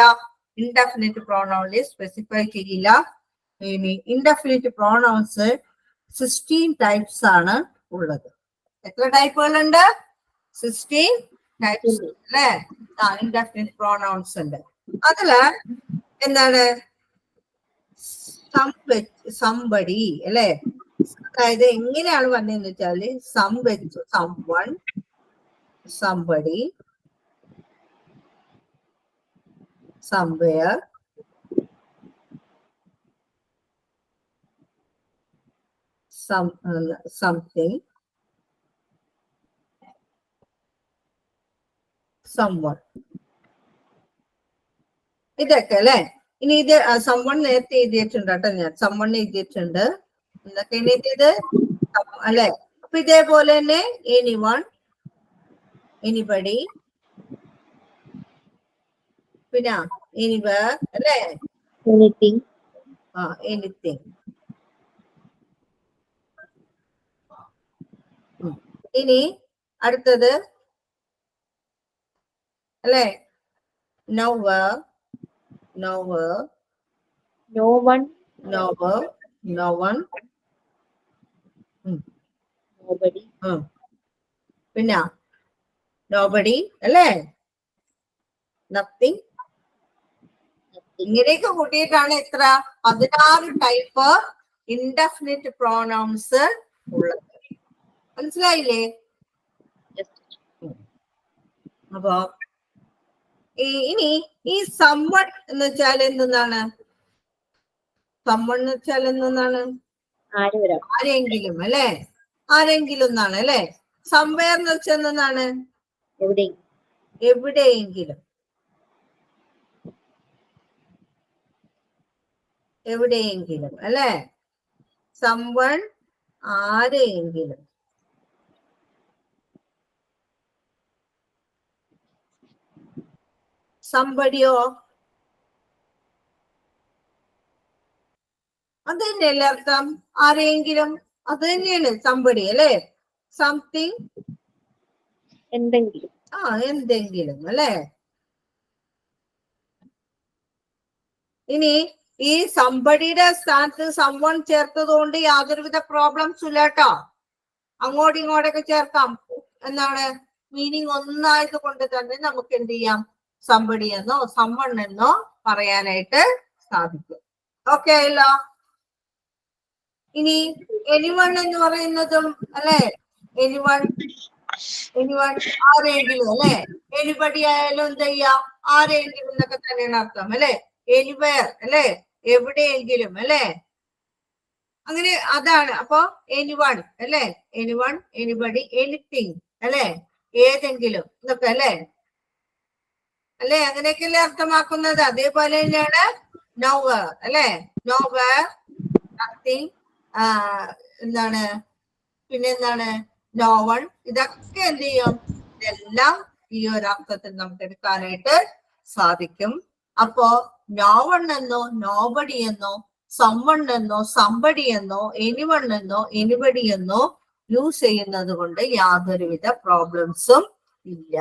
ഇൻഡെഫിനിറ്റ് പ്രോണൗണിൽ സ്പെസിഫൈ ചെയ്യില്ല. ഇനി ഇൻഡെഫിനിറ്റ് പ്രോണൗൺസ് 16 ടൈപ്സ് ആണ് ഉള്ളത്. എത്ര ടൈപ്പുകളുണ്ട്? 16 ടൈപ്സ് അല്ലെ? ഇൻഡെഫിനിറ്റ് പ്രോണൗൺസ് ഉണ്ട്. അതില് എന്താണ്? somebody അല്ലെ? അതായത് എങ്ങനെയാണ് വന്നതെന്ന് വെച്ചാല് someone, somebody, somewhere, something, someone. ഇതൊക്കെ അല്ലെ? ഇനി ഇത് someone നേരത്തെ എഴുതിയിട്ടുണ്ട് കേട്ടോ. ഞാൻ someone എഴുതിയിട്ടുണ്ട്. എന്തൊക്കെയാണ് എഴുതിയത് അല്ലെ? അപ്പൊ ഇതേപോലെ തന്നെ anyone, anybody, പിന്നെ anywhere അല്ലെ? anything. anything. ഇനി അടുത്തത് അല്ലെ? nowhere, nowhere, no one, nowhere, no one, nobody, പിന്നെ nobody അല്ലേ? nothing. ഇങ്ങനെയൊക്കെ കൂട്ടിയിട്ടാണ് എത്ര? 16 ടൈപ്പ് ഇൻഡെഫിനിറ്റ് പ്രോണൗൺസ് ഉള്ളത്. മനസ്സിലായില്ലേ? അപ്പൊ ഇനി ഈ someone എന്ന് വെച്ചാൽ എന്താണ്? someone എന്ന് വെച്ചാൽ എന്താണ്? ആരെങ്കിലും അല്ലെ? ആരെങ്കിലും എന്നാണ് അല്ലെ? somewhere എന്ന് വെച്ചാൽ എന്താണ്? എവിടെയെങ്കിലും. എവിടെയെങ്കിലും അല്ലെ? someone ആരെയെങ്കിലും. somebodyയോ? അത് തന്നെയല്ലേ അർത്ഥം? ആരെയെങ്കിലും അത് തന്നെയാണ് somebody അല്ലെ? സംതിങ് എന്തെങ്കിലും. എന്തെങ്കിലും അല്ലെ? ഇനി ഈ സംബഡിയുടെ സ്ഥാനത്ത് someone ചേർത്തത് കൊണ്ട് യാതൊരുവിധ പ്രോബ്ലംസും ഇല്ല കേട്ടോ. അങ്ങോട്ടും ഇങ്ങോട്ടൊക്കെ ചേർക്കാം. എന്താണ്? മീനിങ് ഒന്നായത് കൊണ്ട് തന്നെ നമുക്ക് എന്ത് ചെയ്യാം? സംബഡി എന്നോ someone എന്നോ പറയാനായിട്ട് സാധിക്കും. ഓക്കെ അല്ലോ? ഇനി എനിവൺ എന്ന് പറയുന്നതും അല്ലെ? എനിവൺ ആരെങ്കിലും അല്ലെ? എനിബഡി ആയാലും എന്ത് ചെയ്യാം? ആരെങ്കിലും എന്നൊക്കെ തന്നെയാണ് അർത്ഥം അല്ലെ? എനിവെയർ അല്ലെ? എവിടെയെങ്കിലും അല്ലെ? അങ്ങനെ അതാണ്. അപ്പൊ എനിവൺ അല്ലെ? എനിവൺ, എനിബഡി, എനിത്തിങ് അല്ലെ? ഏതെങ്കിലും എന്നൊക്കെ അല്ലെ? അങ്ങനെയൊക്കെയല്ലേ അർത്ഥമാക്കുന്നത്. അതേപോലെ തന്നെയാണ് nowhere അല്ലെ? nowhere, nothing, എന്താണ്? പിന്നെ എന്താണ്? no one. ഇതൊക്കെ എന്ത് ചെയ്യും? ഇതെല്ലാം ഈ ഒരു അർത്ഥത്തിൽ നമുക്ക് എടുക്കാനായിട്ട് സാധിക്കും. അപ്പോ no one എന്നോ nobody എന്നോ someone എന്നോ somebody എന്നോ anyone എന്നോ anybody എന്നോ യൂസ് ചെയ്യുന്നത് കൊണ്ട് യാതൊരുവിധ പ്രോബ്ലംസും ഇല്ല.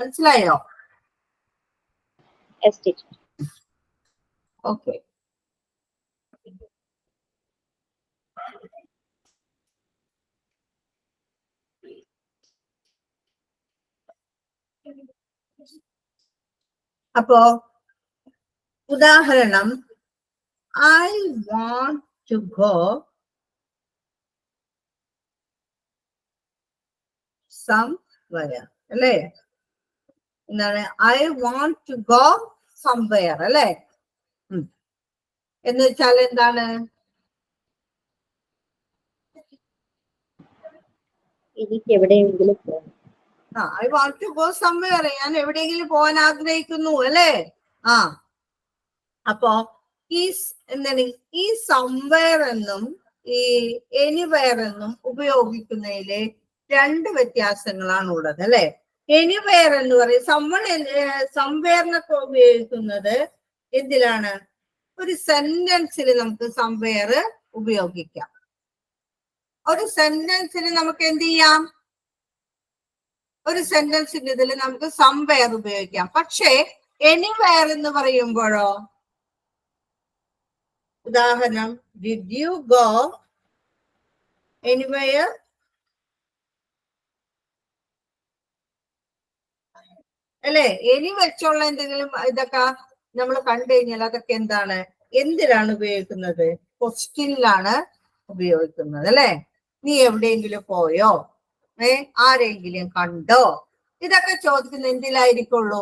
മനസ്സിലായോ? ഓക്കെ. അപ്പോ ഉദാഹരണം, I want to go somewhere അല്ലേ? എന്താണ്? I want to go somewhere അല്ലേ? എന്ന് വെച്ചാൽ എന്താണ്? എനിക്ക് എവിടെയെങ്കിലും പോകണം. I want to go somewhere, ഞാൻ എവിടെയെങ്കിലും പോകാൻ ആഗ്രഹിക്കുന്നു അല്ലേ? അപ്പോ എന്താണ് ഈ സംവെയർ എന്നും ഈ എനിവെയർ എന്നും ഉപയോഗിക്കുന്നതില് രണ്ട് വ്യത്യാസങ്ങളാണ് ഉള്ളത് അല്ലെ? എനിവെയർ എന്ന് പറയും സംവെയറിനൊക്കെ ഉപയോഗിക്കുന്നത് എന്തിലാണ്? ഒരു സെന്റൻസിൽ നമുക്ക് സംവെയർ ഉപയോഗിക്കാം. ഒരു സെന്റൻസിൽ നമുക്ക് എന്ത് ചെയ്യാം? ഒരു സെന്റൻസിന്റെ ഇതിൽ നമുക്ക് സംവെയർ ഉപയോഗിക്കാം. പക്ഷേ എനിവെയർ എന്ന് പറയുമ്പോഴോ, ഉദാഹരണം, ഡിഡ് യു ഗോ എനിവെയർ? അല്ലെ? എനി വെച്ചുള്ള എന്തെങ്കിലും ഇതൊക്കെ നമ്മൾ കണ്ടു കഴിഞ്ഞാൽ അതൊക്കെ എന്താണ്? എന്തിനാണ് ഉപയോഗിക്കുന്നത്? ക്വസ്റ്റ്യനിലാണ് ഉപയോഗിക്കുന്നത് അല്ലെ? നീ എവിടെയെങ്കിലും പോയോ? ആരെങ്കിലും കണ്ടോ? ഇതൊക്കെ ചോദിക്കുന്ന എന്തിലായിരിക്കുള്ളൂ?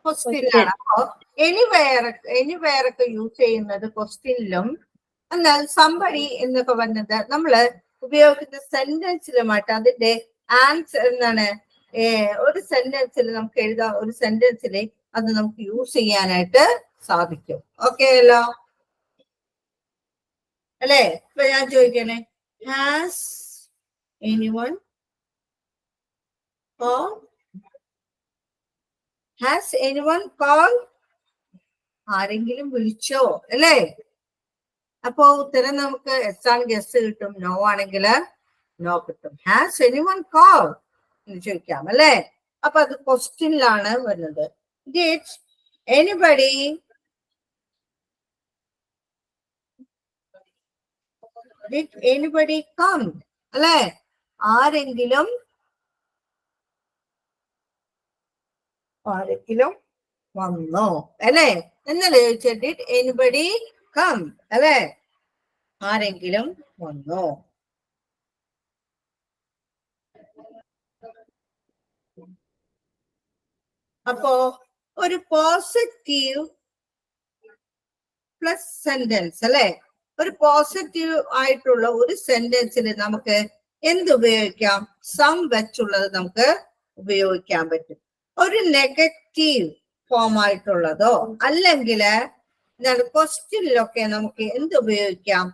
ക്വസ്റ്റ്യനിലാണ്. അപ്പോ എനിവെയർ ഒക്കെ യൂസ് ചെയ്യുന്നത് ക്വസ്റ്റ്യനിലും, എന്നാൽ സംബടി എന്നൊക്കെ പറഞ്ഞത് നമ്മള് ഉപയോഗിക്കുന്ന സെന്റൻസിലുമായിട്ട് അതിന്റെ ആൻസർ എന്താണ്? ഒരു സെന്റൻസിൽ നമുക്ക് എഴുതാം, ഒരു സെന്റൻസിൽ അത് നമുക്ക് യൂസ് ചെയ്യാനായിട്ട് സാധിക്കും. ഓക്കെ അല്ലോ അല്ലെ? ഇപ്പൊ ഞാൻ ചോദിക്കണേ, has anyone call? Has anyone call? ആരെങ്കിലും വിളിച്ചോ അല്ലേ? അപ്പോ ഉത്തരം നമുക്ക് എസ് ആണെങ്കിൽ എസ് കിട്ടും, നോ ആണെങ്കിൽ നോ കിട്ടും. ഹാസ് എനിവൺ കോൾ എന്ന് ചോദിക്കാം അല്ലേ? അപ്പൊ അത് ക്വസ്റ്റ്യനിലാണ് വരുന്നത്. ഡിഡ് എനിബഡി കം അല്ലെ? ആരെങ്കിലും വന്നോ അല്ലെ? എന്നല്ലേ ചോദിച്ചത്? ഡിഡ് എനിബഡി കം അല്ലെ? ആരെങ്കിലും വന്നോ? അപ്പോ ഒരു പോസിറ്റീവ് പ്ലസ് സെന്റൻസ് അല്ലെ? ഒരു പോസിറ്റീവ് ആയിട്ടുള്ള ഒരു സെന്റൻസിൽ നമുക്ക് എന്ത് ഉപയോഗിക്കാം? സം വെച്ചുള്ളത് നമുക്ക് ഉപയോഗിക്കാൻ പറ്റും. ഒരു നെഗറ്റീവ് ഫോം ആയിട്ടുള്ളതോ അല്ലെങ്കിൽ ക്വസ്റ്റ്യനിലൊക്കെ നമുക്ക് എന്ത് ഉപയോഗിക്കാം?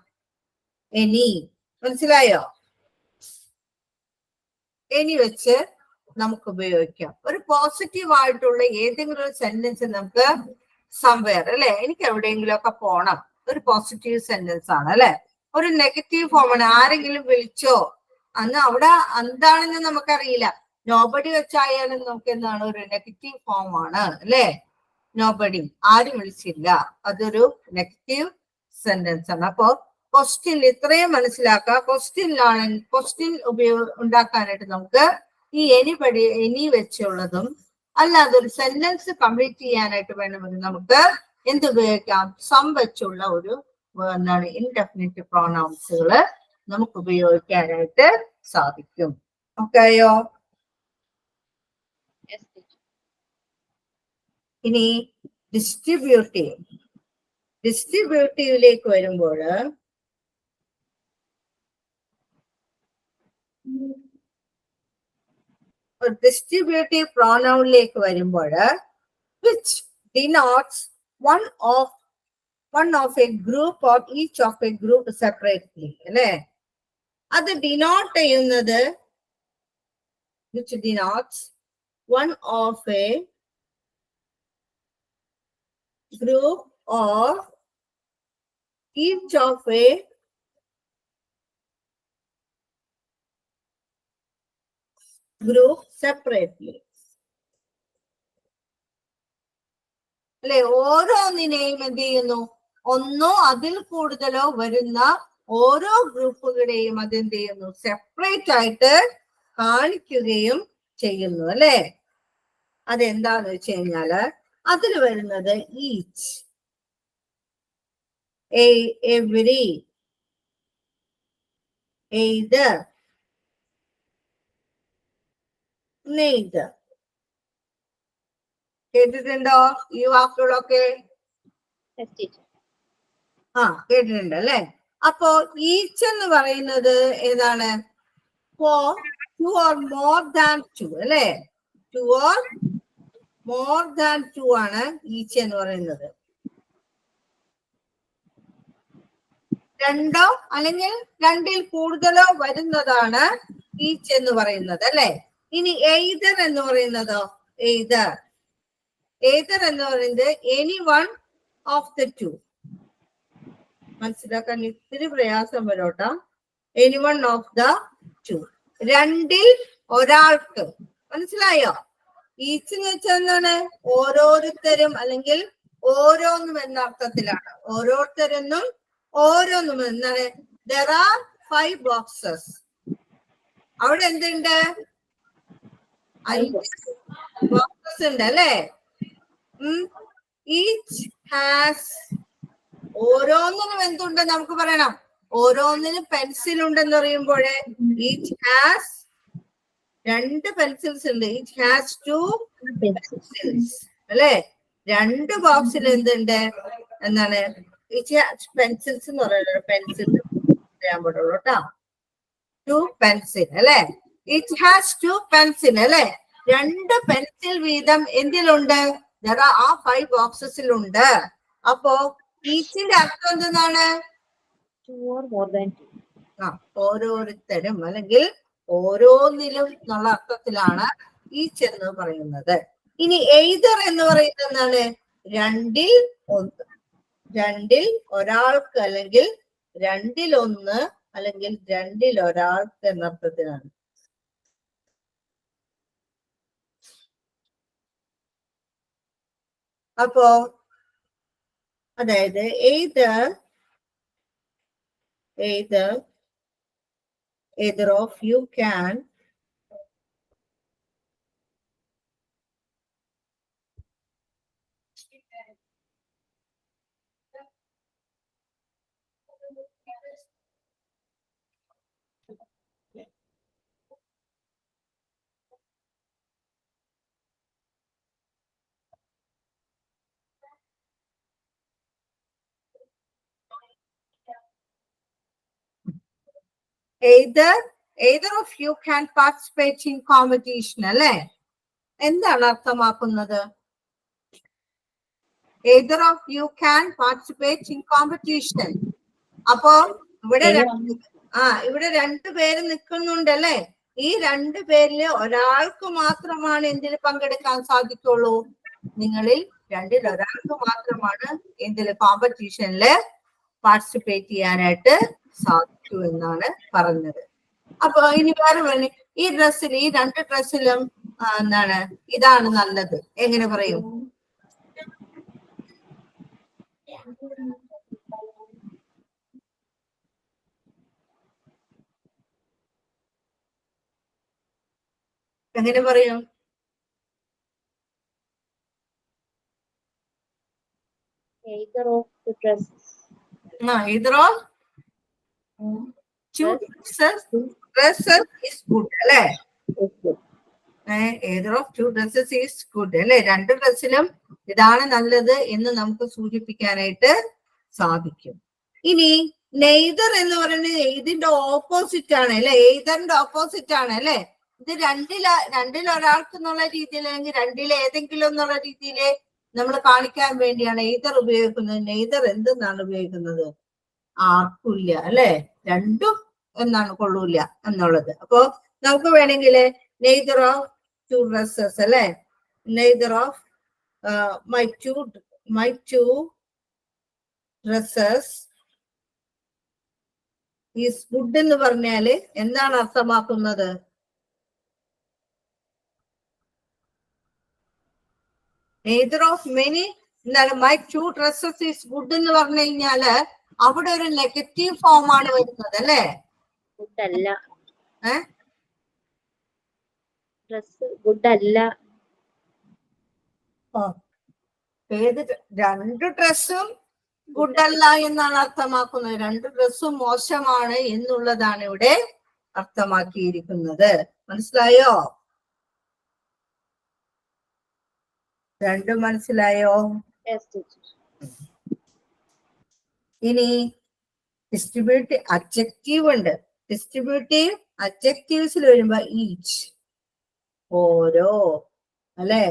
എനി. മനസ്സിലായോ? എനി വെച്ച് നമുക്ക് ഉപയോഗിക്കാം. ഒരു പോസിറ്റീവ് ആയിട്ടുള്ള ഏതെങ്കിലും ഒരു സെന്റൻസ് നമുക്ക് സംവെയർ അല്ലെ? എനിക്ക് എവിടെയെങ്കിലും ഒക്കെ പോണം, ഒരു പോസിറ്റീവ് സെന്റൻസ് ആണ് അല്ലെ? ഒരു നെഗറ്റീവ് ഫോം ആണ്, ആരെങ്കിലും വിളിച്ചോ? അന്ന് അവിടെ എന്താണെന്ന് നമുക്കറിയില്ല. നോബഡി വെച്ചായാലും നമുക്ക് എന്താണ്? ഒരു നെഗറ്റീവ് ഫോം ആണ് അല്ലെ? നോബഡി, ആരും വിളിച്ചില്ല, അതൊരു നെഗറ്റീവ് സെന്റൻസ് ആണ്. അപ്പോ ക്വസ്റ്റ്യൻ ഇത്രയും മനസ്സിലാക്കുക. ക്വസ്റ്റ്യൻ ഉണ്ടാക്കാനായിട്ട് നമുക്ക് ഈ എനി വെച്ചുള്ളതും അല്ലാതെ ഒരു സെന്റൻസ് കംപ്ലീറ്റ് ചെയ്യാനായിട്ട് വേണമെങ്കിൽ നമുക്ക് എന്ത് ഉപയോഗിക്കാം? സം വെച്ചുള്ള ഒരു എന്താണ് ഇൻഡെഫിനിറ്റ് പ്രോനൗൺസുകള് നമുക്ക് ഉപയോഗിക്കാനായിട്ട് സാധിക്കും. ഓക്കെയോ? ഇനി ഡിസ്ട്രിബ്യൂട്ടീവിലേക്ക് വരുമ്പോൾ ഡിസ്ട്രിബ്യൂട്ടീവ് പ്രോനൗണിലേക്ക് വരുമ്പോൾ which denotes one of a group or each of a group separately അല്ലേ? അത് ഡിനോട്ട് ചെയ്യുന്നത് which denotes one of a group or each of a group separately അല്ലെ? ഓരോന്നിനെയും എന്ത് ചെയ്യുന്നു? ഒന്നോ അതിൽ കൂടുതലോ വരുന്ന ഓരോ ഗ്രൂപ്പുകളുടെയും അതെന്ത് ചെയ്യുന്നു? സെപ്പറേറ്റ് ആയിട്ട് കാണിക്കുകയും ചെയ്യുന്നു അല്ലെ? അതെന്താന്ന് വെച്ച് കഴിഞ്ഞാല് അതിൽ വരുന്നത് ഈച്ച്, എവരി, either, neither. കേട്ടിട്ടുണ്ടോ ഈ വാക്കുകളൊക്കെ? കേട്ടിട്ടുണ്ട് അല്ലെ? അപ്പോ ഈച്ച് എന്ന് പറയുന്നത് ഏതാണ്? For two or more than two അല്ലെ? Two or more than two ആണ് ഈച്ച് എന്ന് പറയുന്നത്. രണ്ടോ അല്ലെങ്കിൽ രണ്ടിൽ കൂടുതലോ വരുന്നതാണ് ഈച്ച് എന്ന് പറയുന്നത് അല്ലെ? ഇനി എയ്തർ എന്ന് പറയുന്നതോ? എയ്തർ എന്ന് പറയുന്നത് any one of the two. മനസ്സിലാക്കാൻ ഇത്തിരി പ്രയാസം വരോട്ടാ. Any one of the two, രണ്ടിൽ ഒരാൾക്ക്. മനസ്സിലായോ? ഈച്ച് എന്ന് വെച്ചാൽ എന്താണ്? ഓരോരുത്തരും അല്ലെങ്കിൽ ഓരോന്നും എന്ന അർത്ഥത്തിലാണ്. ഓരോരുത്തരെന്നും ഓരോന്നും എന്താണ്? there are 5 boxes. അവിടെ എന്തുണ്ട്? 5 ബോക്സസ് ഉണ്ട് അല്ലേ? ഈച്ച് ഹാസ്, ഓരോന്നിനും എന്തുണ്ട് നമുക്ക് പറയണം? ഓരോന്നിനും പെൻസിൽ ഉണ്ടെന്ന് പറയുമ്പോഴേ ഈച്ച് ഹാസ് 2 പെൻസിൽസ് ഉണ്ട്. ഈച്ച് ഹാസ് 2 പെൻസിൽസ് അല്ലെ? 2 ബോക്സിൽ എന്തുണ്ട് എന്നാണ്? ഈച്ച് ഹാസ് പെൻസിൽസ് എന്ന് പറയുന്നത് പെൻസിൽ പറയാൻ പാടുള്ളൂ കേട്ടോ. 2 പെൻസിൽ അല്ലെ? ഈച്ച് ഹാസ് 2 പെൻസിൽ അല്ലെ? 2 പെൻസിൽ വീതം എന്തിലുണ്ട്? ആ 5 ബോക്സസിലുണ്ട്. അപ്പോ ഈച്ചിന്റെ അർത്ഥം എന്താണ്? ഓരോരുത്തരും അല്ലെങ്കിൽ ഓരോന്നിലും എന്നുള്ള അർത്ഥത്തിലാണ് ഈച്ച് എന്ന് പറയുന്നത്. ഇനി എയ്തർ എന്ന് പറയുന്നത് എന്താണ്? രണ്ടിൽ ഒന്ന്, രണ്ടിൽ ഒരാൾക്ക് അല്ലെങ്കിൽ രണ്ടിൽ ഒന്ന് അല്ലെങ്കിൽ രണ്ടിൽ ഒരാൾക്ക് എന്നർത്ഥത്തിലാണ്. അപ്പോ അതായത് either of you can either of you can participate in competition അല്ലെ? എന്താണ് അർത്ഥമാക്കുന്നത്? either of you can participate in competition. അപ്പോ ഇവിടെ ഇവിടെ 2 പേര് നിൽക്കുന്നുണ്ടല്ലേ? ഈ 2 പേരില് ഒരാൾക്ക് മാത്രമാണ് എന്തിൽ പങ്കെടുക്കാൻ സാധിക്കുള്ളൂ? നിങ്ങളിൽ 2ൽ ഒരാൾക്ക് മാത്രമാണ് എന്തില് കോമ്പറ്റീഷനില് പാർട്ടിസിപ്പേറ്റ് ചെയ്യാനായിട്ട് സാധിക്കൂ എന്നാണ് പറഞ്ഞത്. അപ്പൊ ഇനി വേറെ പറഞ്ഞു, ഈ 2 ഡ്രസ്സിലും എന്താണ് ഇതാണ് നല്ലത്, എങ്ങനെ പറയും? എങ്ങനെ പറയും? Either of the dresses. Either of two dresses is good അല്ലേ? Either of 2 dresses is good അല്ലെ? 2 ഡ്രസ്സിലും ഇതാണ് നല്ലത് എന്ന് നമുക്ക് സൂചിപ്പിക്കാനായിട്ട് സാധിക്കും. ഇനി നെയ്തർ എന്ന് പറയുന്നത് ഇതിന്റെ ഓപ്പോസിറ്റ് ആണ് അല്ലെ? എയ്തറിന്റെ ഓപ്പോസിറ്റ് ആണ് അല്ലെ? ഇത് രണ്ടിൽ ഒരാൾക്ക് എന്നുള്ള രീതിയിൽ അല്ലെങ്കിൽ 2ൽ ഏതെങ്കിലും എന്നുള്ള രീതിയിൽ നമ്മൾ കാണിക്കാൻ വേണ്ടിയാണ് എയ്തർ ഉപയോഗിക്കുന്നത്. നെയ്തർ എന്തെന്നാണ് ഉപയോഗിക്കുന്നത്? ആർക്കില്ല അല്ലെ? 2ഉം എന്നാണ് കൊള്ളൂല എന്നുള്ളത്. അപ്പോ നമുക്ക് വേണമെങ്കിൽ നെയ്തർ ഓഫ് 2 ഡ്രസ്സസ് അല്ലെ? Neither of my two dresses is good എന്ന് പറഞ്ഞാല് എന്താണ് അർത്ഥമാക്കുന്നത്? നെയ്തർ ഓഫ് മെനി എന്താണ്? my 2 dresses is good എന്ന് പറഞ്ഞു കഴിഞ്ഞാല് അവിടെ ഒരു നെഗറ്റീവ് ഫോം ആണ് വരുന്നത് അല്ലേ? ഗുഡ് അല്ല. ഡ്രസ് ഗുഡ് അല്ല. ഏത് രണ്ട് ഡ്രസ്സും ഗുഡല്ല എന്നാണ് അർത്ഥമാക്കുന്നത്. രണ്ട് ഡ്രസ്സും മോശമാണ് എന്നുള്ളതാണ് ഇവിടെ അർത്ഥമാക്കിയിരിക്കുന്നത്. മനസ്സിലായോ? രണ്ടും മനസ്സിലായോ? ഇനി ഡിസ്ട്രിബ്യൂട്ടീവ് അഡ്ജക്റ്റീവ് ഉണ്ട്. ഡിസ്ട്രിബ്യൂട്ടീവ് അഡ്ജക്റ്റീവ്സിൽ വരുമ്പോ ഈച്ച്, ഓരോ, അല്ലെ,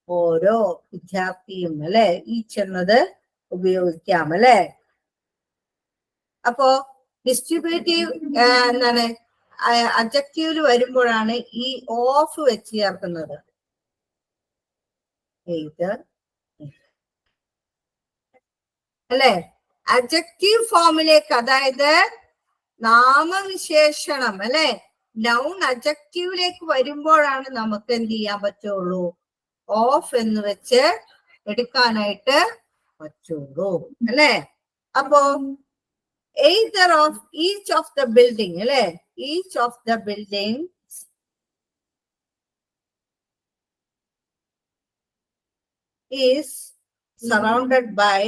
ഓരോ വിദ്യാർത്ഥിയും, അല്ലെ, ഈച്ച് എന്നത് ഉപയോഗിക്കാം, അല്ലെ. അപ്പോ ഡിസ്ട്രിബ്യൂട്ടീവ് എന്താണ് അഡ്ജക്റ്റീവിൽ വരുമ്പോഴാണ് ഈ ഓഫ് വെച്ച് ചേർക്കുന്നത്. ഇത് അല്ലെ അഡ്ജക്റ്റീവ് ഫോമിലേക്ക്, അതായത് നാമവിശേഷണം, അല്ലെ, നൗൺ അഡ്ജക്റ്റീവിലേക്ക് വരുമ്പോഴാണ് നമുക്ക് എന്ത് ചെയ്യാൻ പറ്റുള്ളൂ? ഓഫ് എന്ന് വെച്ച് എടുക്കാനായിട്ട് പറ്റുള്ളൂ, അല്ലെ. അപ്പോ either of each of the building, അല്ലെ, each of the buildings is surrounded by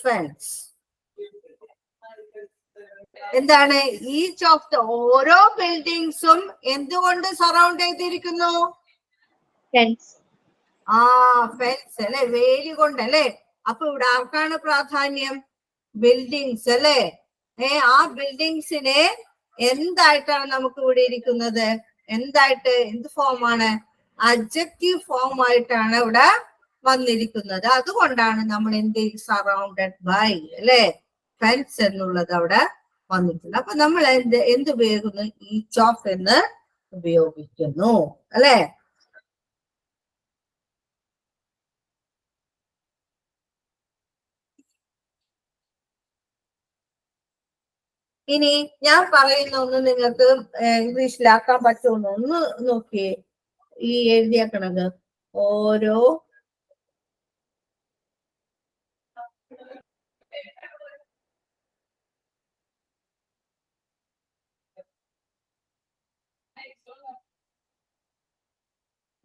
fence. എന്താണ് ഈച്ച് ഓഫ് ദ ഓരോ ബിൽഡിങ്സും എന്തുകൊണ്ട് സറൗണ്ട് ചെയ്തിരിക്കുന്നു? ഫെൻസ്. ഫെൻസ്, അല്ലെ, വേലി കൊണ്ട്, അല്ലെ. അപ്പൊ ഇവിടെ ആർക്കാണ് പ്രാധാന്യം? ബിൽഡിങ്സ്, അല്ലെ. ആ ബിൽഡിങ്സിനെ എന്തായിട്ടാണ് നമുക്ക് ഇവിടെ ഇരിക്കുന്നത്? എന്തായിട്ട്, എന്ത് ഫോമാണ്? അഡ്ജക്റ്റീവ് ഫോം ആയിട്ടാണ് ഇവിടെ വന്നിരിക്കുന്നത്. അതുകൊണ്ടാണ് നമ്മൾ എന്ത് സറൗണ്ടഡ് ബൈ, അല്ലെ, ഫെൻസ് എന്നുള്ളത് അവിടെ വന്നിട്ടുണ്ട്. അപ്പൊ നമ്മൾ എന്ത് ഉപയോഗിക്കുന്നു? ഈച്ച് ഓഫ് എന്ന് ഉപയോഗിക്കുന്നു, അല്ലെ. ഇനി ഞാൻ പറയുന്ന ഒന്ന് നിങ്ങൾക്ക് ഇംഗ്ലീഷിലാക്കാൻ പറ്റുമെന്ന് ഒന്ന് നോക്കിയേ. ഈ എഴുതിയേക്കണത് ഓരോ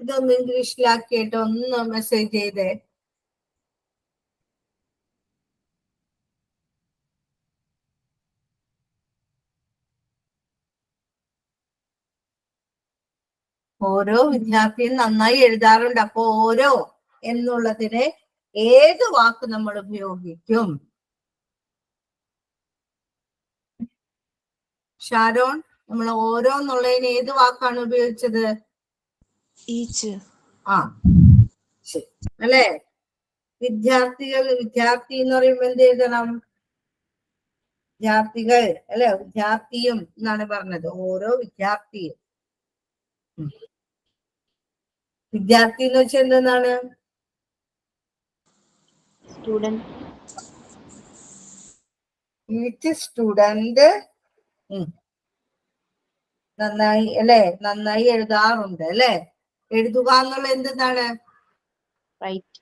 ഇതൊന്ന് ഇംഗ്ലീഷിലാക്കിയിട്ട് ഒന്ന് മെസ്സേജ് ചെയ്തേ. ഓരോ വിദ്യാർത്ഥിയും നന്നായി എഴുതാറുണ്ട്. അപ്പൊ ഓരോ എന്നുള്ളതിന് ഏത് വാക്ക് നമ്മൾ ഉപയോഗിക്കും? ഷാരോൺ, നമ്മൾ ഓരോ എന്നുള്ളതിന് ഏത് വാക്കാണ് ഉപയോഗിച്ചത്? ഈച്ച്. ശരി, അല്ലെ. വിദ്യാർത്ഥികൾ, വിദ്യാർത്ഥി എന്ന് പറയുമ്പോ എന്ത് എഴുതണം? വിദ്യാർത്ഥികൾ, അല്ലെ, വിദ്യാർത്ഥിയും എന്നാണ് പറഞ്ഞത്. ഓരോ വിദ്യാർത്ഥിയും. വിദ്യാർത്ഥി എന്ന് വെച്ചാൽ എന്താണ്? സ്റ്റുഡന്റ്. ഈച്ച് സ്റ്റുഡന്റ് നന്നായി, അല്ലെ, നന്നായി എഴുതാറുണ്ട്, അല്ലെ. എഴുതുക എന്നുള്ള എന്താണ്? റൈറ്റ്.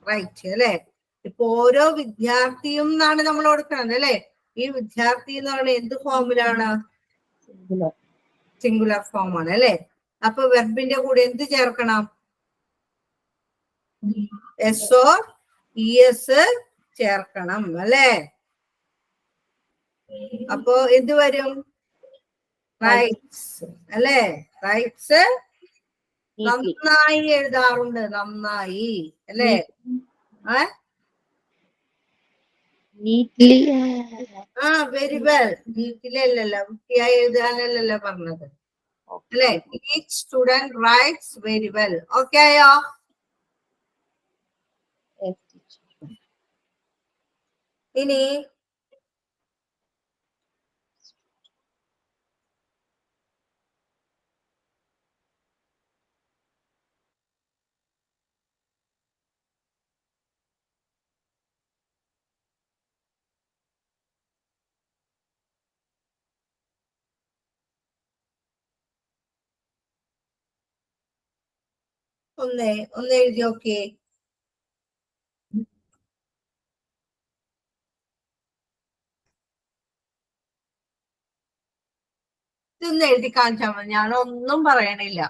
റൈറ്റ്, അല്ലെ. ഇപ്പൊ ഓരോ വിദ്യാർത്ഥിയും എന്നാണ് നമ്മൾ കൊടുക്കുന്നത്, അല്ലെ. ഈ വിദ്യാർത്ഥി എന്ന് പറയുന്നത് എന്ത് ഫോമിലാണ്? സിംഗുലർ ഫോം ആണ്, അല്ലെ. അപ്പൊ വെർബിന്റെ കൂടെ എന്ത് ചേർക്കണം? എസ് ഓർ ഇ എസ് ചേർക്കണം, അല്ലെ. അപ്പോ എന്ത് വരും? റൈറ്റ്സ്, അല്ലെ. റൈറ്റ്സ് നന്നായി എഴുതാറുണ്ട്, നന്നായി, അല്ലെ. നീറ്റ്ലി. Very well. നീറ്റ്ലി അല്ലല്ലോ, വൃത്തിയായി എഴുതാനല്ലല്ലോ പറഞ്ഞത്, അല്ലെ. Each student rights very well. Okay ആയോ? ഇനി ഒന്ന് എഴുതി നോക്കിയേ. ഇതൊന്ന് എഴുതി കാണിച്ചാൽ മതി, ഞാനൊന്നും പറയണില്ല.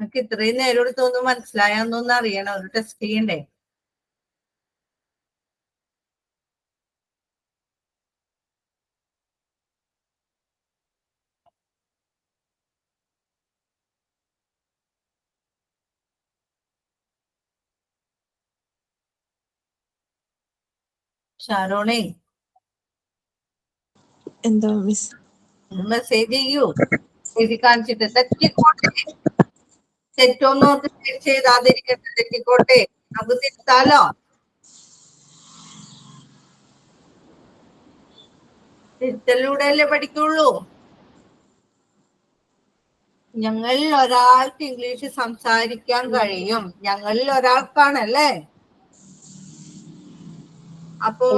നമുക്ക് ഇത്രയും നേരം എടുത്തൊന്നും മനസ്സിലായൊന്നും അറിയണം, ഒരു ടെസ്റ്റ് ചെയ്യണ്ടേ. ഷാരോണേ, എന്തോ മിസ്? മെസ്സേജ് ചെയ്യൂ, എഴുതി കാണിച്ചിട്ട്. തെറ്റിക്കോട്ടെ, തെറ്റൊന്നും ഓർത്ത് ചെയ്താതിരിക്കട്ടെ, തെറ്റിക്കോട്ടെ, നമുക്ക് തിരുത്താലോ. തിരുത്തലിലൂടെ അല്ലേ പഠിക്കുള്ളൂ. ഞങ്ങളിൽ ഒരാൾക്ക് ഇംഗ്ലീഷ് സംസാരിക്കാൻ കഴിയും, ഞങ്ങളിൽ ഒരാൾക്കാണല്ലേ. അപ്പോ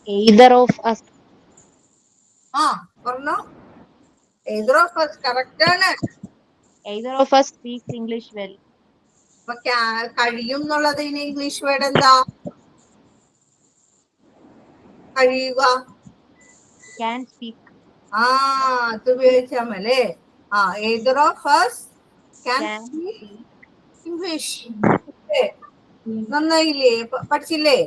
either of us. പറഞ്ഞോ. either of us correct ആണ്. Either of us speaks English well. അപ്പൊ കഴിയും എന്നുള്ളത് ഇനി ഇംഗ്ലീഷ് വേർഡ് എന്താ? കഴിയുക. Can speak. അത് ഉപയോഗിച്ചാ മതി. either of us can speak English. നന്നായില്ലേ, പഠിച്ചില്ലേ?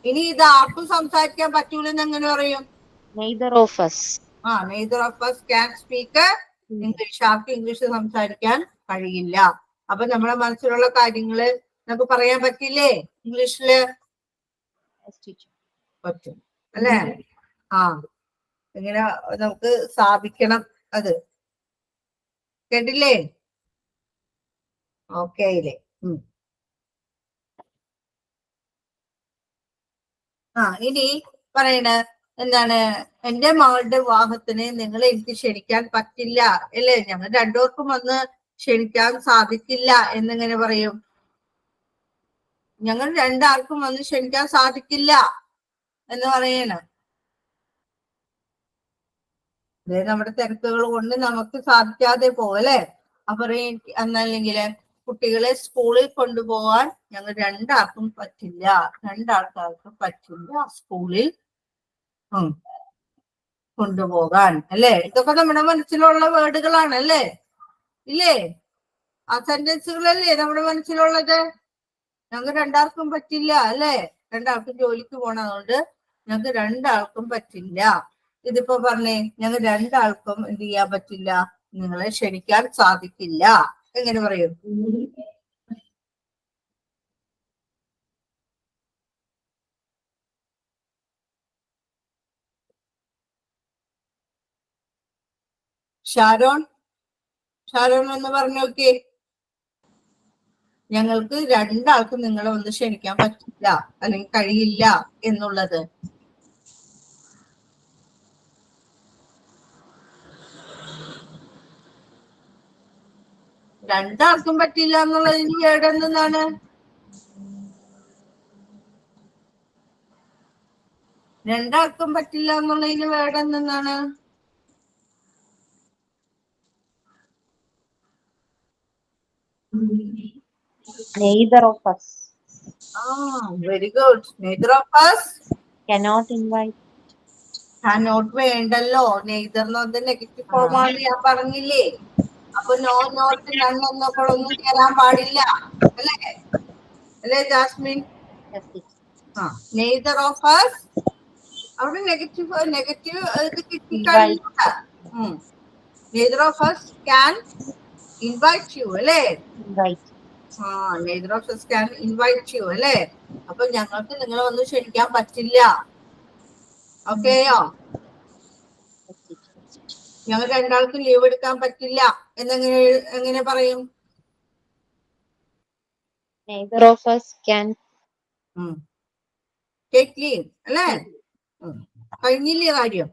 ഇനി ഇത് ആർക്കും സംസാരിക്കാൻ പറ്റൂലെന്ന് എങ്ങനെ പറയും? Neither of us. neither of us can speak English. ആർക്കും ഇംഗ്ലീഷ് സംസാരിക്കാൻ കഴിയില്ല. അപ്പൊ നമ്മുടെ മനസ്സിലുള്ള കാര്യങ്ങള് നമുക്ക് പറയാൻ പറ്റില്ലേ ഇംഗ്ലീഷില്? പറ്റും അല്ലേ? ഇങ്ങനെ നമുക്ക് സ്ഥാപിക്കണം. അത് കേട്ടില്ലേ? ഓക്കെ ആയില്ലേ? ഇനി പറയണ എന്താണ്? എന്റെ മകളുടെ വിവാഹത്തിന് നിങ്ങൾ എനിക്ക് ക്ഷണിക്കാൻ പറ്റില്ല അല്ലേ? ഞങ്ങൾ രണ്ടുപേർക്കും വന്ന് ക്ഷണിക്കാൻ സാധിക്കില്ല എന്നിങ്ങനെ പറയും. ഞങ്ങൾ രണ്ടാൾക്കും വന്ന് ക്ഷണിക്കാൻ സാധിക്കില്ല എന്ന് പറയണം. നമ്മുടെ തിരക്കുകൾ കൊണ്ട് നമുക്ക് സാധിക്കാതെ പോവല്ലേ. അപ്പൊ എന്നല്ലെങ്കില് കുട്ടികളെ സ്കൂളിൽ കൊണ്ടുപോകാൻ ഞങ്ങൾ രണ്ടാൾക്കും പറ്റില്ല, രണ്ടാൾക്കാർക്കും പറ്റില്ല സ്കൂളിൽ കൊണ്ടുപോകാൻ അല്ലേ. ഇതൊക്കെ നമ്മുടെ മനസ്സിലുള്ള വേർഡുകളാണ് അല്ലേ? ഇല്ലേ? ആ സെന്റൻസുകളല്ലേ നമ്മുടെ മനസ്സിലുള്ളത്. ഞങ്ങൾക്ക് രണ്ടാൾക്കും പറ്റില്ല അല്ലേ? രണ്ടാൾക്കും ജോലിക്ക് പോകണം, അതുകൊണ്ട് ഞങ്ങൾക്ക് രണ്ടാൾക്കും പറ്റില്ല. ഇതിപ്പോ പറഞ്ഞേ, ഞങ്ങൾ രണ്ടാൾക്കും എന്ത് ചെയ്യാൻ പറ്റില്ല, നിങ്ങളെ ക്ഷണിക്കാൻ സാധിക്കില്ല. എങ്ങനെ പറയും? ഷാരോൺ ഒന്ന് പറഞ്ഞു നോക്കിയേ. ഞങ്ങൾക്ക് രണ്ടാൾക്കും നിങ്ങളെ ഒന്ന് ക്ഷണിക്കാൻ പറ്റില്ല അല്ലെങ്കിൽ കഴിയില്ല എന്നുള്ളത്. രണ്ടാൾക്കും പറ്റില്ല എന്നുള്ളതിന് വേർഡ് എന്താണ്? രണ്ടാൾക്കും പറ്റില്ല എന്നുള്ളതിന് വേർഡ് എന്താണ്? Neither of us. Very good. Neither of us Cannot invite. cannot വേണ്ടല്ലോ. നെയ്തർ എന്നത് നെഗറ്റീവ് ഫോമാണ്, ഞാൻ പറഞ്ഞില്ലേ. അപ്പൊ നോ, നോട്ട്, നൺ എന്നൊന്നും ചേരാൻ പാടില്ല അല്ലേ ജാസ്മിൻ? നെയ്തർ ഓഫ് us അവിടെ നെഗറ്റീവ് ഇത് കിട്ടിക്കഴിഞ്ഞ neither of us can invite you അല്ലേ? Neither of us can invite you അല്ലേ? അപ്പൊ ഞങ്ങൾക്ക് നിങ്ങളെ ഒന്നും ക്ഷണിക്കാൻ പറ്റില്ല. ഓക്കെയോ? ഞങ്ങൾ രണ്ടാൾക്കും ലീവ് എടുക്കാൻ പറ്റില്ല എങ്ങനെ പറയും? Neither of us can take leave അല്ലേ? കഴിഞ്ഞില്ലേ കാര്യം?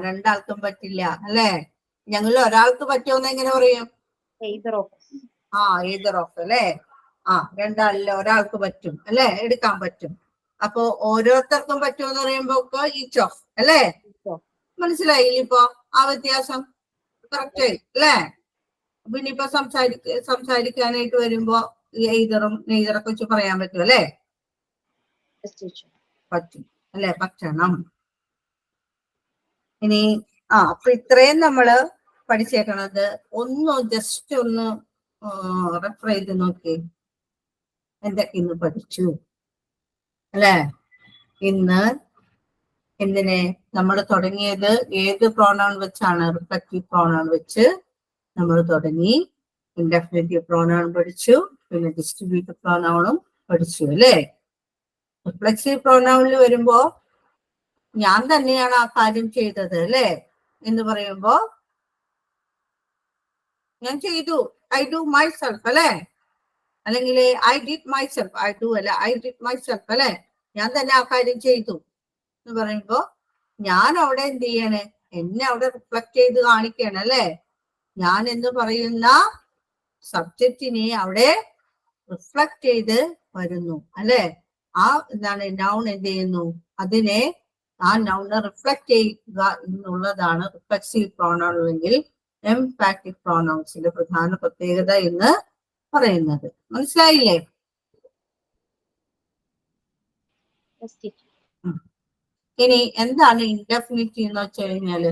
രണ്ടാൾക്കും പറ്റില്ല അല്ലേ? ഞങ്ങൾ ഒരാൾക്ക് പറ്റുമെന്ന് എങ്ങനെ പറയും? either of us. either of അല്ലേ? രണ്ടാളില്ല ഒരാൾക്ക് പറ്റും അല്ലേ, എടുക്കാൻ പറ്റും. അപ്പൊ ഓരോരുത്തർക്കും പറ്റുമെന്ന് പറയുമ്പോ ഈച്ച് ഓഫ് അല്ലേ? മനസ്സിലായില്ലേ ഇപ്പൊ ആ വ്യത്യാസം? കറക്റ്റ് ആയി അല്ലേ? അപ്പൊ ഇനിയിപ്പോ സംസാരിക്കാനായിട്ട് വരുമ്പോ എയ്തറും നെയ്തറൊക്കെ വെച്ച് പറയാൻ പറ്റും അല്ലേ? പറ്റും അല്ലെ, പറ്റണം. ഇനി അപ്പൊ ഇത്രയും നമ്മള് പഠിച്ചേക്കണത് ജസ്റ്റ് ഒന്ന് റെഫർ ചെയ്ത് നോക്കി എന്തൊക്കെ ഇന്ന് പഠിച്ചു അല്ലെ. ഇന്ന് എന്തിനെ നമ്മൾ തുടങ്ങിയത് ഏത് പ്രോണൗൺ വെച്ചാണ്? റിഫ്ലക്റ്റീവ് പ്രോണൗൺ വെച്ച് നമ്മൾ തുടങ്ങി. ഇൻഡെഫിനിറ്റീവ് പ്രോണൗൺ പഠിച്ചു, പിന്നെ ഡിസ്ട്രിബ്യൂട്ടീവ് പ്രോണൗണും പഠിച്ചു അല്ലേ. റിഫ്ലെക്സീവ് പ്രോണൗണിൽ വരുമ്പോ ഞാൻ തന്നെയാണ് ആ കാര്യം ചെയ്തത് അല്ലേ എന്ന് പറയുമ്പോ ഞാൻ ചെയ്തു, ഐ ഡു മൈസെൽഫ് അല്ലെ, അല്ലെങ്കിൽ I did myself, I do അല്ല ഐ ഡിഡ് മൈസെൽഫ് അല്ലെ, ഞാൻ തന്നെ ആ കാര്യം ചെയ്തു എന്ന് പറയുമ്പോ ഞാൻ അവിടെ എന്ത് ചെയ്യണേ? എന്നെ അവിടെ റിഫ്ലക്ട് ചെയ്ത് കാണിക്കണം അല്ലെ. ഞാൻ എന്ന് പറയുന്ന സബ്ജക്റ്റിനെ അവിടെ റിഫ്ലക്ട് ചെയ്ത് വരുന്നു അല്ലെ. എന്താണ് നൗൺ എന്ത് ചെയ്യുന്നു? അതിനെ ആ നൗണിനെ റിഫ്ലക്ട് ചെയ്യുക എന്നുള്ളതാണ് റിഫ്ലെക്സീവ് പ്രോണൗൺ അല്ലെങ്കിൽ എംഫാറ്റിക് പ്രോണൗൺസിന്റെ പ്രധാന പ്രത്യേകത എന്ന് പറയുന്നത്. മനസ്സിലായില്ലേ? ഇനി എന്താണ് ഇൻഡെഫിനിറ്റ് എന്ന് വെച്ച് കഴിഞ്ഞാല്?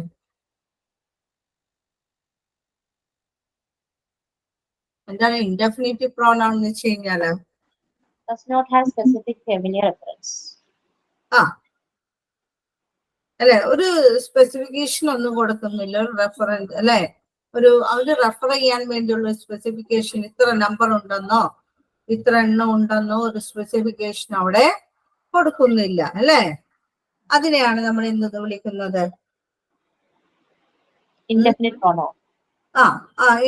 എന്താണ് ഇൻഡെഫിനിറ്റീവ് പ്രോണൗൺ എന്ന് വെച്ച് കഴിഞ്ഞാല്? Does not have specific feminine reference. അല്ലെ, ഒരു സ്പെസിഫിക്കേഷൻ ഒന്നും കൊടുക്കുന്നില്ല, ഒരു റെഫറൻസ് അല്ലെ, അവര് റെഫർ ചെയ്യാൻ വേണ്ടിയുള്ള സ്പെസിഫിക്കേഷൻ, ഇത്ര നമ്പർ ഉണ്ടെന്നോ ഇത്ര എണ്ണം ഉണ്ടെന്നോ ഒരു സ്പെസിഫിക്കേഷൻ അവിടെ കൊടുക്കുന്നില്ല അല്ലെ. അതിനെയാണ് നമ്മൾ എന്ത് വിളിക്കുന്നത്? Indefinite pronoun.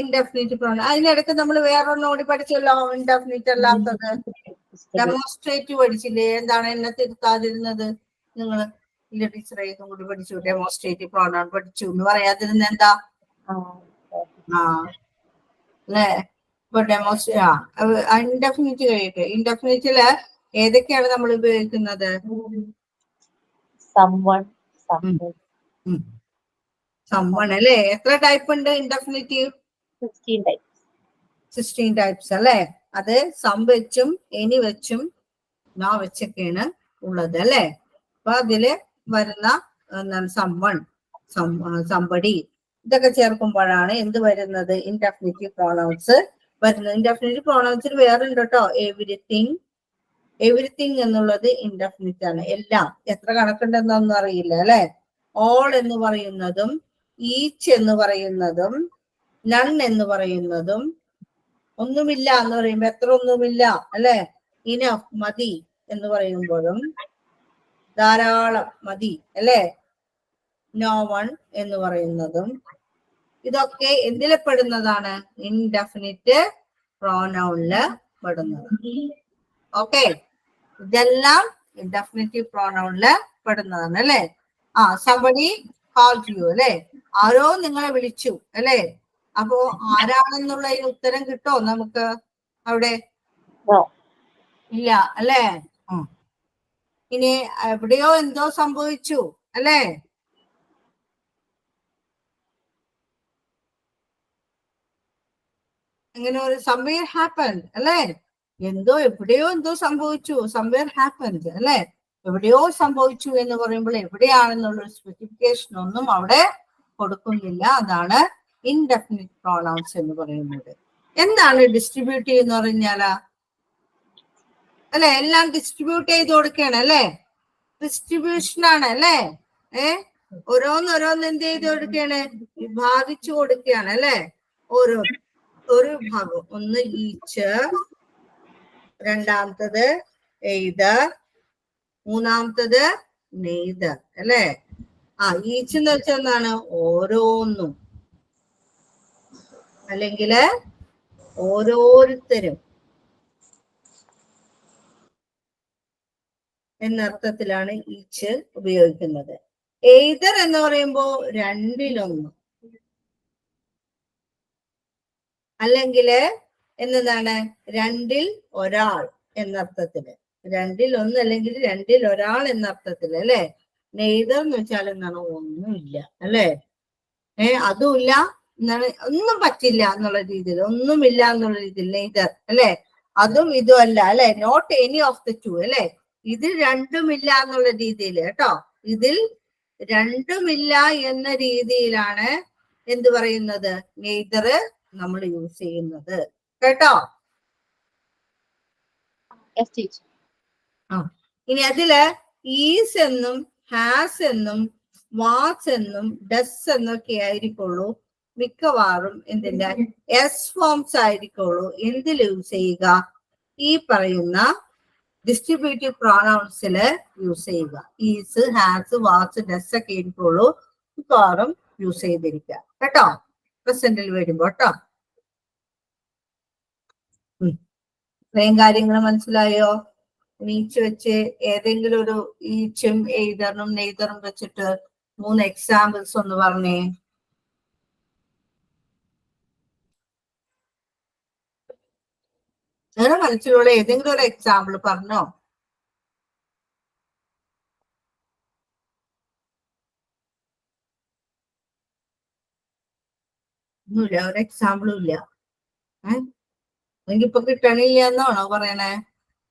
Indefinite pronoun. അതിനിടയ്ക്ക് നമ്മൾ വേറൊന്നും കൂടി പഠിച്ചല്ലോ, ഇൻഡെഫിനിറ്റ് അല്ലാത്തത്. ഡെമോൺസ്ട്രേറ്റീവ് പഠിച്ചില്ലേ? എന്താണ് എന്നെ തിരുത്താതിരുന്നത് നിങ്ങൾ? ഇല്ല ടീച്ചറെ ഇതും കൂടി പഠിച്ചു, ഡെമോൺസ്ട്രേറ്റീവ് പ്രോണൗൺ പഠിച്ചു എന്ന് പറയാതിരുന്ന എന്താ? അല്ലേ. ഇപ്പൊ ഇൻഡെഫിനിറ്റ് കഴിയട്ടെ. ഇൻഡെഫിനിറ്റില് ഏതൊക്കെയാണ് നമ്മൾ ഉപയോഗിക്കുന്നത്? someone അല്ലെ. എത്ര ടൈപ്പ് ഉണ്ട് ഇൻഡെഫിനിറ്റീവ്? 16 ടൈപ്സ് അല്ലെ. അത് സം വെച്ചും എനി വെച്ചും നാ വെച്ചൊക്കെയാണ് ഉള്ളത് അല്ലെ. അപ്പൊ അതില് വരുന്ന someone, somebody ഇതൊക്കെ ചേർക്കുമ്പോഴാണ് എന്ത് വരുന്നത്? ഇൻഡെഫിനിറ്റീവ് പ്രോണൗൺസ് വരുന്നത്. ഇൻഡെഫിനിറ്റീവ് പ്രോണൗൺസിൽ വേറെ ഉണ്ട് കേട്ടോ. എവരിത്തിങ് എന്നുള്ളത് ഇൻഡെഫിനിറ്റ് ആണ്. എല്ലാം എത്ര കണക്കുണ്ടെന്നൊന്നും അറിയില്ല അല്ലെ. ഓൾ എന്ന് പറയുന്നതും ഈച്ച് എന്ന് പറയുന്നതും നൺ എന്ന് പറയുന്നതും ഒന്നുമില്ല എന്ന് പറയുമ്പോ എത്ര ഒന്നുമില്ല അല്ലെ. ഇനഫ് മതി എന്ന് പറയുമ്പോഴും ധാരാളം മതി അല്ലെ. നോ വൺ എന്ന് പറയുന്നതും ഇതൊക്കെ എന്തിലെ പെടുന്നതാണ്? ഇൻഡെഫിനിറ്റ് പ്രോനൗണില് പെടുന്നത്. ഓക്കെ, ഇതെല്ലാം ഇൻഡെഫിനിറ്റീവ് പ്രോനൗണില് പെടുന്നതാണ് അല്ലെ. somebody called you അല്ലെ. ആരോ നിങ്ങളെ വിളിച്ചു അല്ലെ. അപ്പോ ആരാണെന്നുള്ളതിന് ഉത്തരം കിട്ടോ നമുക്ക് അവിടെ? ഇല്ല അല്ലെ. ഇനി എവിടെയോ എന്തോ സംഭവിച്ചു അല്ലെ. അങ്ങനെ ഒരു somewhere happened അല്ലെ. എവിടെയോ എന്തോ സംഭവിച്ചു, somewhere happened അല്ലെ. എവിടെയോ സംഭവിച്ചു എന്ന് പറയുമ്പോൾ എവിടെയാണെന്നുള്ള സ്പെസിഫിക്കേഷൻ ഒന്നും അവിടെ കൊടുക്കുന്നില്ല. അതാണ് ഇൻഡെഫിനിറ്റ് പ്രോനൗൺസ് എന്ന് പറയുന്നത്. എന്താണ് ഡിസ്ട്രിബ്യൂട്ടീവ് എന്ന് പറഞ്ഞാല്? അല്ലെ, എല്ലാം ഡിസ്ട്രിബ്യൂട്ട് ചെയ്ത് കൊടുക്കുകയാണ് അല്ലെ. ഡിസ്ട്രിബ്യൂഷൻ ആണ് അല്ലെ. ഓരോന്ന് എന്ത് ചെയ്ത് കൊടുക്കുകയാണ്? വിഭാഗിച്ചു കൊടുക്കുകയാണ് അല്ലെ. ഒരു ഭാഗം, ഒന്ന് ഈച്ച്, രണ്ടാമത്തത് എയ്തർ, മൂന്നാമത്തത് നെയ്തർ അല്ലെ. ഈച്ച് എന്ന് വെച്ചാൽ എന്താണ്? ഓരോന്നും അല്ലെങ്കിൽ ഓരോരുത്തരും എന്നർത്ഥത്തിലാണ് ഈച്ച് ഉപയോഗിക്കുന്നത്. എയ്തർ എന്ന് പറയുമ്പോ രണ്ടിലൊന്ന്, അല്ലെങ്കിൽ എന്നതാണ്? രണ്ടിൽ ഒരാൾ എന്നർത്ഥത്തില്. രണ്ടിൽ ഒന്ന് അല്ലെങ്കിൽ രണ്ടിൽ ഒരാൾ എന്നർത്ഥത്തില് അല്ലെ. നെയ്തർ എന്ന് വെച്ചാൽ എന്താണ്? ഒന്നുമില്ല അല്ലെ. അതുമില്ല എന്താണ്? ഒന്നും പറ്റില്ല എന്നുള്ള രീതിയിൽ, ഒന്നുമില്ല എന്നുള്ള രീതിയിൽ നെയ്തർ അല്ലെ. അതും ഇതും അല്ല അല്ലെ. Not any of the two അല്ലെ. ഇതിൽ രണ്ടുമില്ല എന്നുള്ള രീതിയിൽ കേട്ടോ. ഇതിൽ രണ്ടുമില്ല എന്ന രീതിയിലാണ് എന്ത് പറയുന്നത്, നെയ്തർ നമ്മൾ യൂസ് ചെയ്യുന്നത് കേട്ടോ. ഇനി അതില് ഈസ് എന്നും ഹാസ് എന്നും വാസ് എന്നും ഡസ് എന്നൊക്കെ ആയിരിക്കുള്ളൂ മിക്കവാറും എന്തിന്റെ എസ് ഫോംസ് ആയിരിക്കുള്ളൂ എന്തിൽ യൂസ് ചെയ്യുക, ഈ പറയുന്ന ഡിസ്ട്രിബ്യൂട്ടീവ് പ്രോണൗൺസില് യൂസ് ചെയ്യുക. ഈസ് ഹാസ് വാസ് ഡസ് ഒക്കെ ആയിരിക്കുള്ളൂ മിക്കവാറും യൂസ് ചെയ്തിരിക്കുക കേട്ടോ, പ്രസന്റിൽ വരുമ്പോ കേട്ടോ. ഇത്രയും കാര്യങ്ങൾ മനസ്സിലായോ? ഈച്ച് വെച്ച് ഏതെങ്കിലും ഒരു ഈച്ചും എയ്തറും നെയ്തറും വെച്ചിട്ട് 3 എക്സാമ്പിൾസ് ഒന്ന് പറഞ്ഞേ. നിങ്ങളുടെ മനസ്സിലുള്ള ഏതെങ്കിലും ഒരു എക്സാമ്പിൾ പറഞ്ഞോ. ഒന്നുമില്ല, ഒരു എക്സാമ്പിളും ഇല്ല. എനിക്കിപ്പൊ കിട്ടണില്ല എന്നാണോ പറയണേ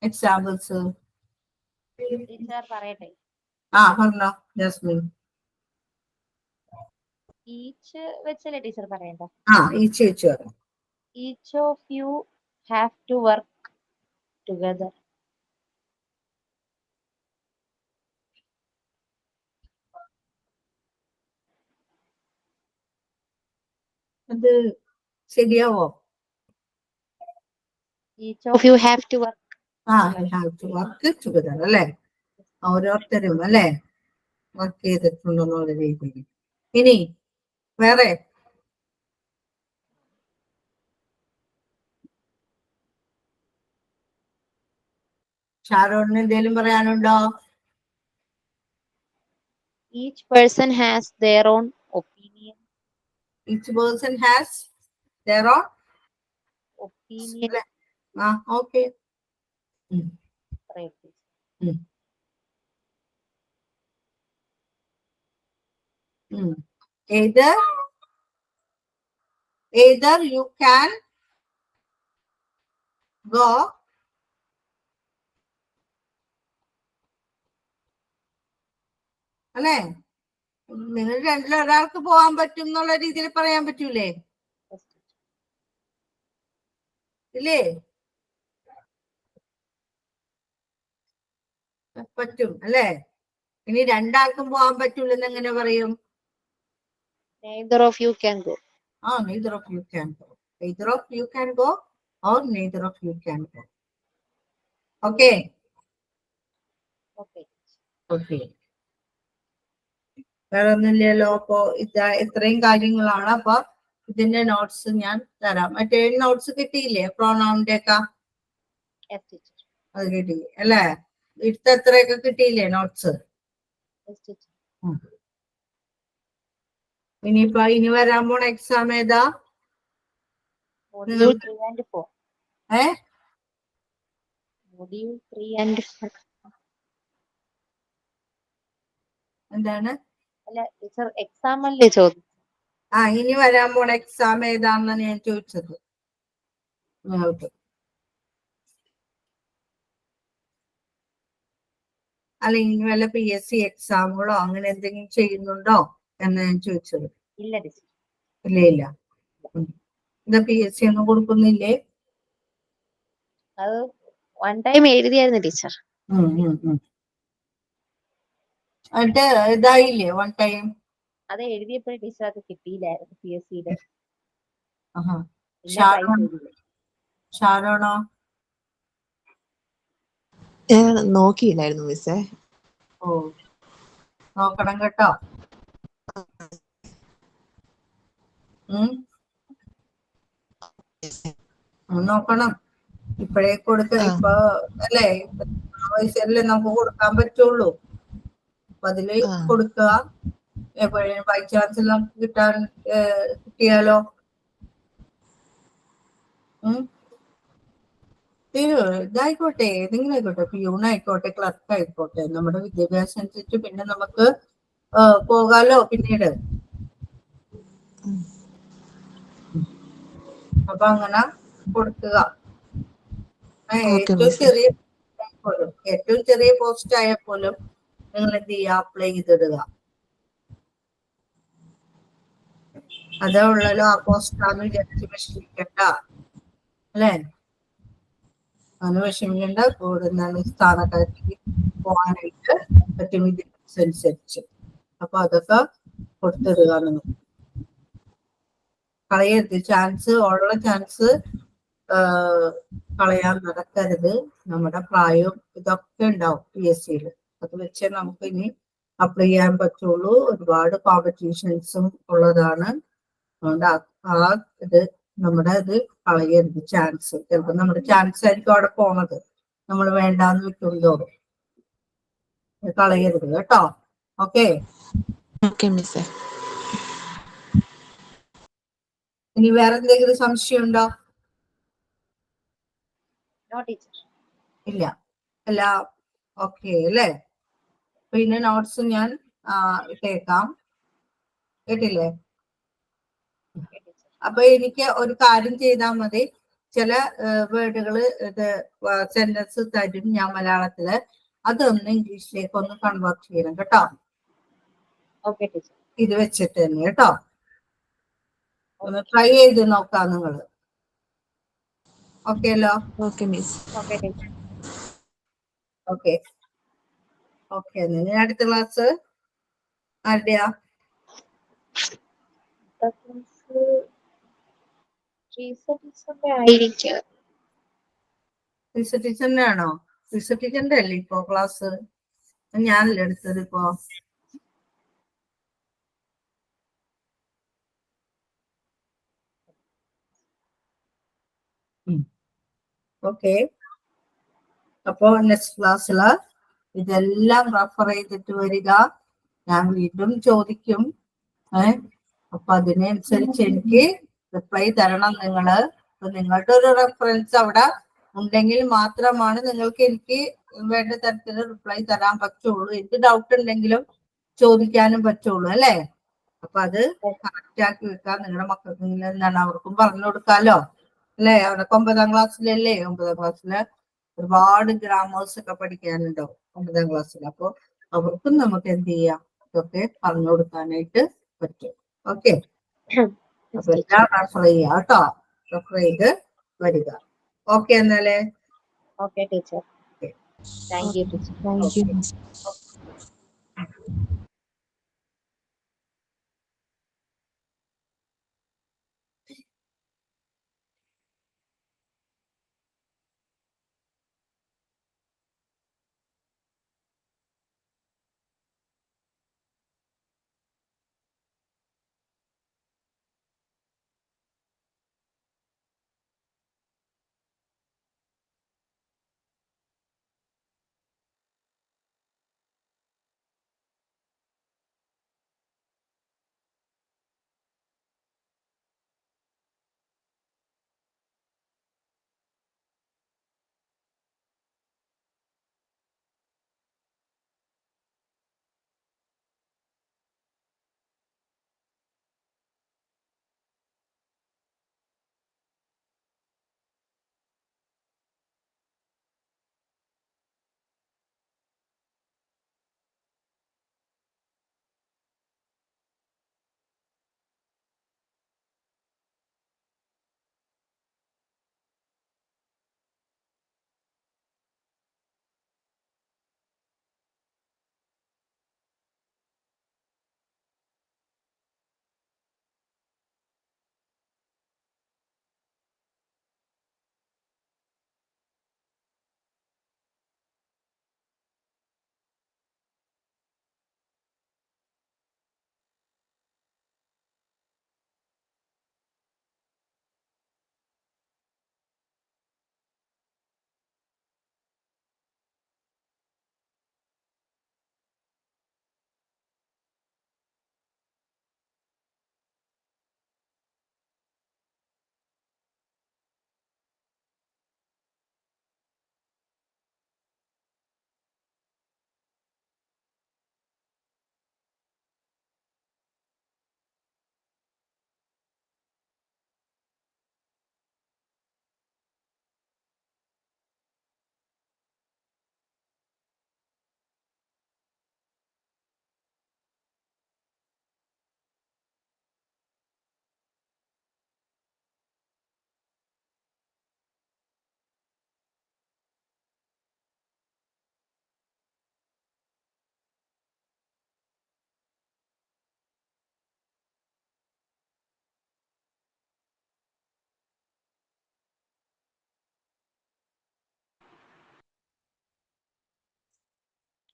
എക്സാമ്പിൾസ്? പറയട്ടെ. പറഞ്ഞോ ജസ്മിൻ. ഈച്ച് വെച്ചല്ലേ ടീച്ചർ പറയണ്ട? ഈച്ച് വെച്ച് പറയാം. Each of you have to work together. അത് ശരിയാവോ? Each of you have to work. have to work together അല്ലെ? ഓരോരുത്തരും അല്ലെ വർക്ക് ചെയ്തിട്ടുണ്ടെന്നുള്ള രീതിയിൽ. ഇനി വേറെ ഷാരോണിന് എന്തേലും പറയാനുണ്ടോ? Each person has their own opinion. Each person has their own opinion. Okay. Right. Either you can go അല്ലെ, നിങ്ങൾ രണ്ടിലൊരാൾക്ക് പോകാൻ പറ്റും എന്നുള്ള രീതിയിൽ പറയാൻ പറ്റൂലേ? ഇല്ലേ? പറ്റും അല്ലെ. ഇനി രണ്ടാൾക്കും പോകാൻ പറ്റൂലെന്ന് എങ്ങനെ പറയും? Neither of you can go. Neither of you can go. Either of you can go or neither of you can go. Okay. Okay. വേറെ ഒന്നുമില്ലല്ലോ. അപ്പൊ ഇത്രയും കാര്യങ്ങളാണ്. അപ്പൊ ഇതിന്റെ നോട്ട്സ് ഞാൻ തരാം. മറ്റേ നോട്ട്സ് കിട്ടിയില്ലേ പ്രോണൗണിന്റെ ഒക്കെ? അത് കിട്ടി അല്ലേ? ഇടുത്ത എത്രയൊക്കെ കിട്ടിയില്ലേ നോട്ട്സ്? ഇനിയിപ്പോ ഇനി വരാൻ പോണ എക്സാം ഏതാ? Module 3 and 4. Module 3 and 4. എന്താണ്? അല്ല ടീച്ചർ എക്സാം അല്ലേ ചോദിച്ചത്? ഇനി വരാൻ പോണ എക്സാം ഏതാണെന്നാണ് ഞാൻ ചോദിച്ചത് നിങ്ങൾക്ക്. അല്ല ഇനി വല്ല PSC എക്സാമുകളോ അങ്ങനെ എന്തെങ്കിലും ചെയ്യുന്നുണ്ടോ എന്ന് ഞാൻ ചോദിച്ചത്. ഇല്ല ടീച്ചർ. ഇല്ല. എന്താ PSC ഒന്നും കൊടുക്കുന്നില്ലേ? അത് വൺ ടൈം എഴുതിയായിരുന്നു ടീച്ചർ. എന്നിട്ട് ഇതായില്ലേ വൺ ടൈം? അത് എഴുതിയപ്പോഴും ടീച്ചർ അത് കിട്ടിയില്ലായിരുന്നു PSCയുടെ. ഷാരോണോ? ഞാൻ നോക്കിയില്ലായിരുന്നു മിസ്സേ. നോക്കണം കേട്ടോ. നോക്കണം. ഇപ്പഴേ കൊടുക്ക. ഇപ്പൊ അല്ലേ വയസ്സല്ലേ നമുക്ക് കൊടുക്കാൻ പറ്റുള്ളൂ. അപ്പൊ അതില് കൊടുക്കുക. എപ്പോഴും ബൈ ചാൻസ് നമുക്ക് കിട്ടിയാലോ? ഇതായിക്കോട്ടെ, ഏതെങ്കിലും ആയിക്കോട്ടെ, പ്യൂൺ ആയിക്കോട്ടെ, ക്ലർക്ക് ആയിക്കോട്ടെ, നമ്മുടെ വിദ്യാഭ്യാസം അനുസരിച്ച് പിന്നെ നമുക്ക് പോകാലോ പിന്നീട്. അപ്പൊ അങ്ങനെ കൊടുക്കുക. ഏറ്റവും ചെറിയ പോലും, ഏറ്റവും ചെറിയ പോസ്റ്റ് ആയാൽ പോലും നിങ്ങൾ എന്ത് ചെയ്യുക, അപ്ലൈ ചെയ്തിടുക. അതേ ഉള്ളല്ലോ ആ പോസ്റ്റാന്ന് വിചാരിച്ച് വിഷമിക്കണ്ട, അല്ലേ? അങ്ങനെ വിഷമിക്കേണ്ട. കൂടുന്ന സ്ഥാനത്തേക്ക് പോകാനായിട്ട് പറ്റും വിദ്യാഭ്യാസം. അപ്പൊ അതൊക്കെ കൊടുത്തിടുക. നിങ്ങൾ കളയരുത്, ചാൻസ് ഉള്ള ചാൻസ് കളയാൻ നടക്കരുത്. നമ്മുടെ പ്രായവും ഇതൊക്കെ ഉണ്ടാവും PSC അത് വെച്ച് നമുക്ക് ഇനി അപ്ലൈ ചെയ്യാൻ പറ്റുള്ളൂ. ഒരുപാട് കോമ്പറ്റീഷൻസും ഉള്ളതാണ്. അതുകൊണ്ട് ആ ഇത് നമ്മുടെ ഇത് കളയരുത്. ചാൻസ് ചിലപ്പോൾ നമ്മുടെ ചാൻസ് ആയിരിക്കും അവിടെ പോണത്, നമ്മൾ വേണ്ടാന്ന് വിട്ടുണ്ടോറും. കളയരുത് കേട്ടോ. ഓക്കെ, ഓക്കെ മിസ്സേ. ഇനി വേറെ എന്തെങ്കിലും സംശയം ഉണ്ടോ? No teacher. ഇല്ല, എല്ലാം ഓക്കെ അല്ലേ? പിന്നെ നോട്ട്സ് ഞാൻ ഇട്ടേക്കാം, കേട്ടില്ലേ? അപ്പൊ എനിക്ക് ഒരു കാര്യം ചെയ്താൽ മതി. ചില വേർഡുകള് ഇത് സെന്റൻസ് തരും ഞാൻ മലയാളത്തില്, അതൊന്ന് ഇംഗ്ലീഷിലേക്ക് ഒന്ന് കൺവേർട്ട് ചെയ്യണം കേട്ടോ. Okay teacher. ഇത് വെച്ചിട്ട് തന്നെ കേട്ടോ. ഒന്ന് ട്രൈ ചെയ്ത് നോക്കാം നിങ്ങള്. ഓക്കെ അല്ലോ? Okay miss. Okay teacher. Okay okay. അടുത്ത ക്ലാസ് ആരുടെയാ? ആയിരിക്കും. ടീച്ചറിന്റെ ആണോ? ടീച്ചറിന്റെ അല്ലേ ഇപ്പൊ ക്ലാസ്? ഞാനല്ലേ എടുത്തത് ഇപ്പോ? ഓക്കെ. അപ്പോ നെക്സ്റ്റ് ക്ലാസ്സില് ഇതെല്ലാം റെഫർ ചെയ്തിട്ട് വരിക. ഞാൻ വീണ്ടും ചോദിക്കും. അപ്പൊ അതിനനുസരിച്ച് എനിക്ക് റിപ്ലൈ തരണം നിങ്ങള്. അപ്പൊ നിങ്ങളുടെ ഒരു റെഫറൻസ് അവിടെ ഉണ്ടെങ്കിൽ മാത്രമാണ് നിങ്ങൾക്ക് എനിക്ക് വേണ്ട തരത്തിൽ റിപ്ലൈ തരാൻ പറ്റുള്ളൂ. എനിക്ക് ഡൗട്ട് ഉണ്ടെങ്കിലും ചോദിക്കാനും പറ്റുള്ളൂ, അല്ലേ? അപ്പൊ അത് കറക്റ്റ് ആക്കി വെക്കാൻ നിങ്ങളുടെ മക്കൾക്ക് എന്താണ് അവർക്കും പറഞ്ഞു കൊടുക്കാലോ, അല്ലേ? അവരൊക്കെ 9ാം ക്ലാസ്സിലല്ലേ? 9ാം ക്ലാസ്സില് ഒരുപാട് ഗ്രാമേഴ്സ് ഒക്കെ പഠിക്കാനുണ്ടാവും 9ാം ക്ലാസ്സിൽ. അപ്പൊ അവർക്കും നമുക്ക് എന്ത് ചെയ്യാം, ഇതൊക്കെ പറഞ്ഞു കൊടുക്കാനായിട്ട് പറ്റും. ഓക്കെ, അപ്പൊ എല്ലാം റെഫർ ചെയ്യാം കേട്ടോ. റെഫർ ചെയ്ത് വരിക. ഓക്കെ എന്നാലേ. Okay teacher. Thank you teacher. Thank you.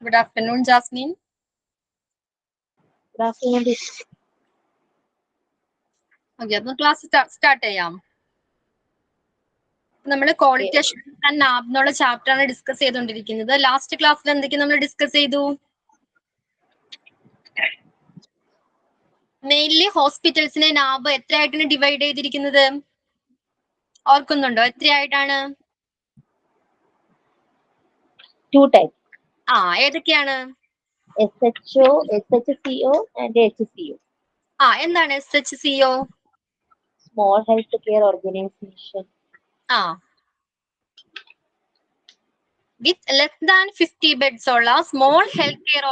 Good afternoon, Jasmine. Good afternoon. Okay, അപ്പോൾ ക്ലാസ് സ്റ്റാർട്ട് ചെയ്യാം. നമ്മൾ ക്വാളിറ്റി അഷ്വറൻസ് ആൻഡ് നാബ് എന്നുള്ള ചാപ്റ്റർ ആണ് ഡിസ്കസ് ചെയ്തുകൊണ്ടിരിക്കുന്നത്. ലാസ്റ്റ് ക്ലാസ്സിൽ എന്തൊക്കെ നമ്മൾ ഡിസ്കസ് ചെയ്തു? മെയിൻലി ഹോസ്പിറ്റൽസിനെ നാബ് എത്രയായിട്ടാണ് ഡിവൈഡ് ചെയ്തിരിക്കുന്നത്? ഓർക്കുന്നുണ്ടോ? എത്രയായിട്ടാണ്? 2 types. ഏതൊക്കെയാണ്? SHO, SHCO and HCO. എന്താണ് SHCO? Small Health Care Organization. With less than 50 beds ഉള്ള സ്മോൾ ഹെൽത്ത് കെയർ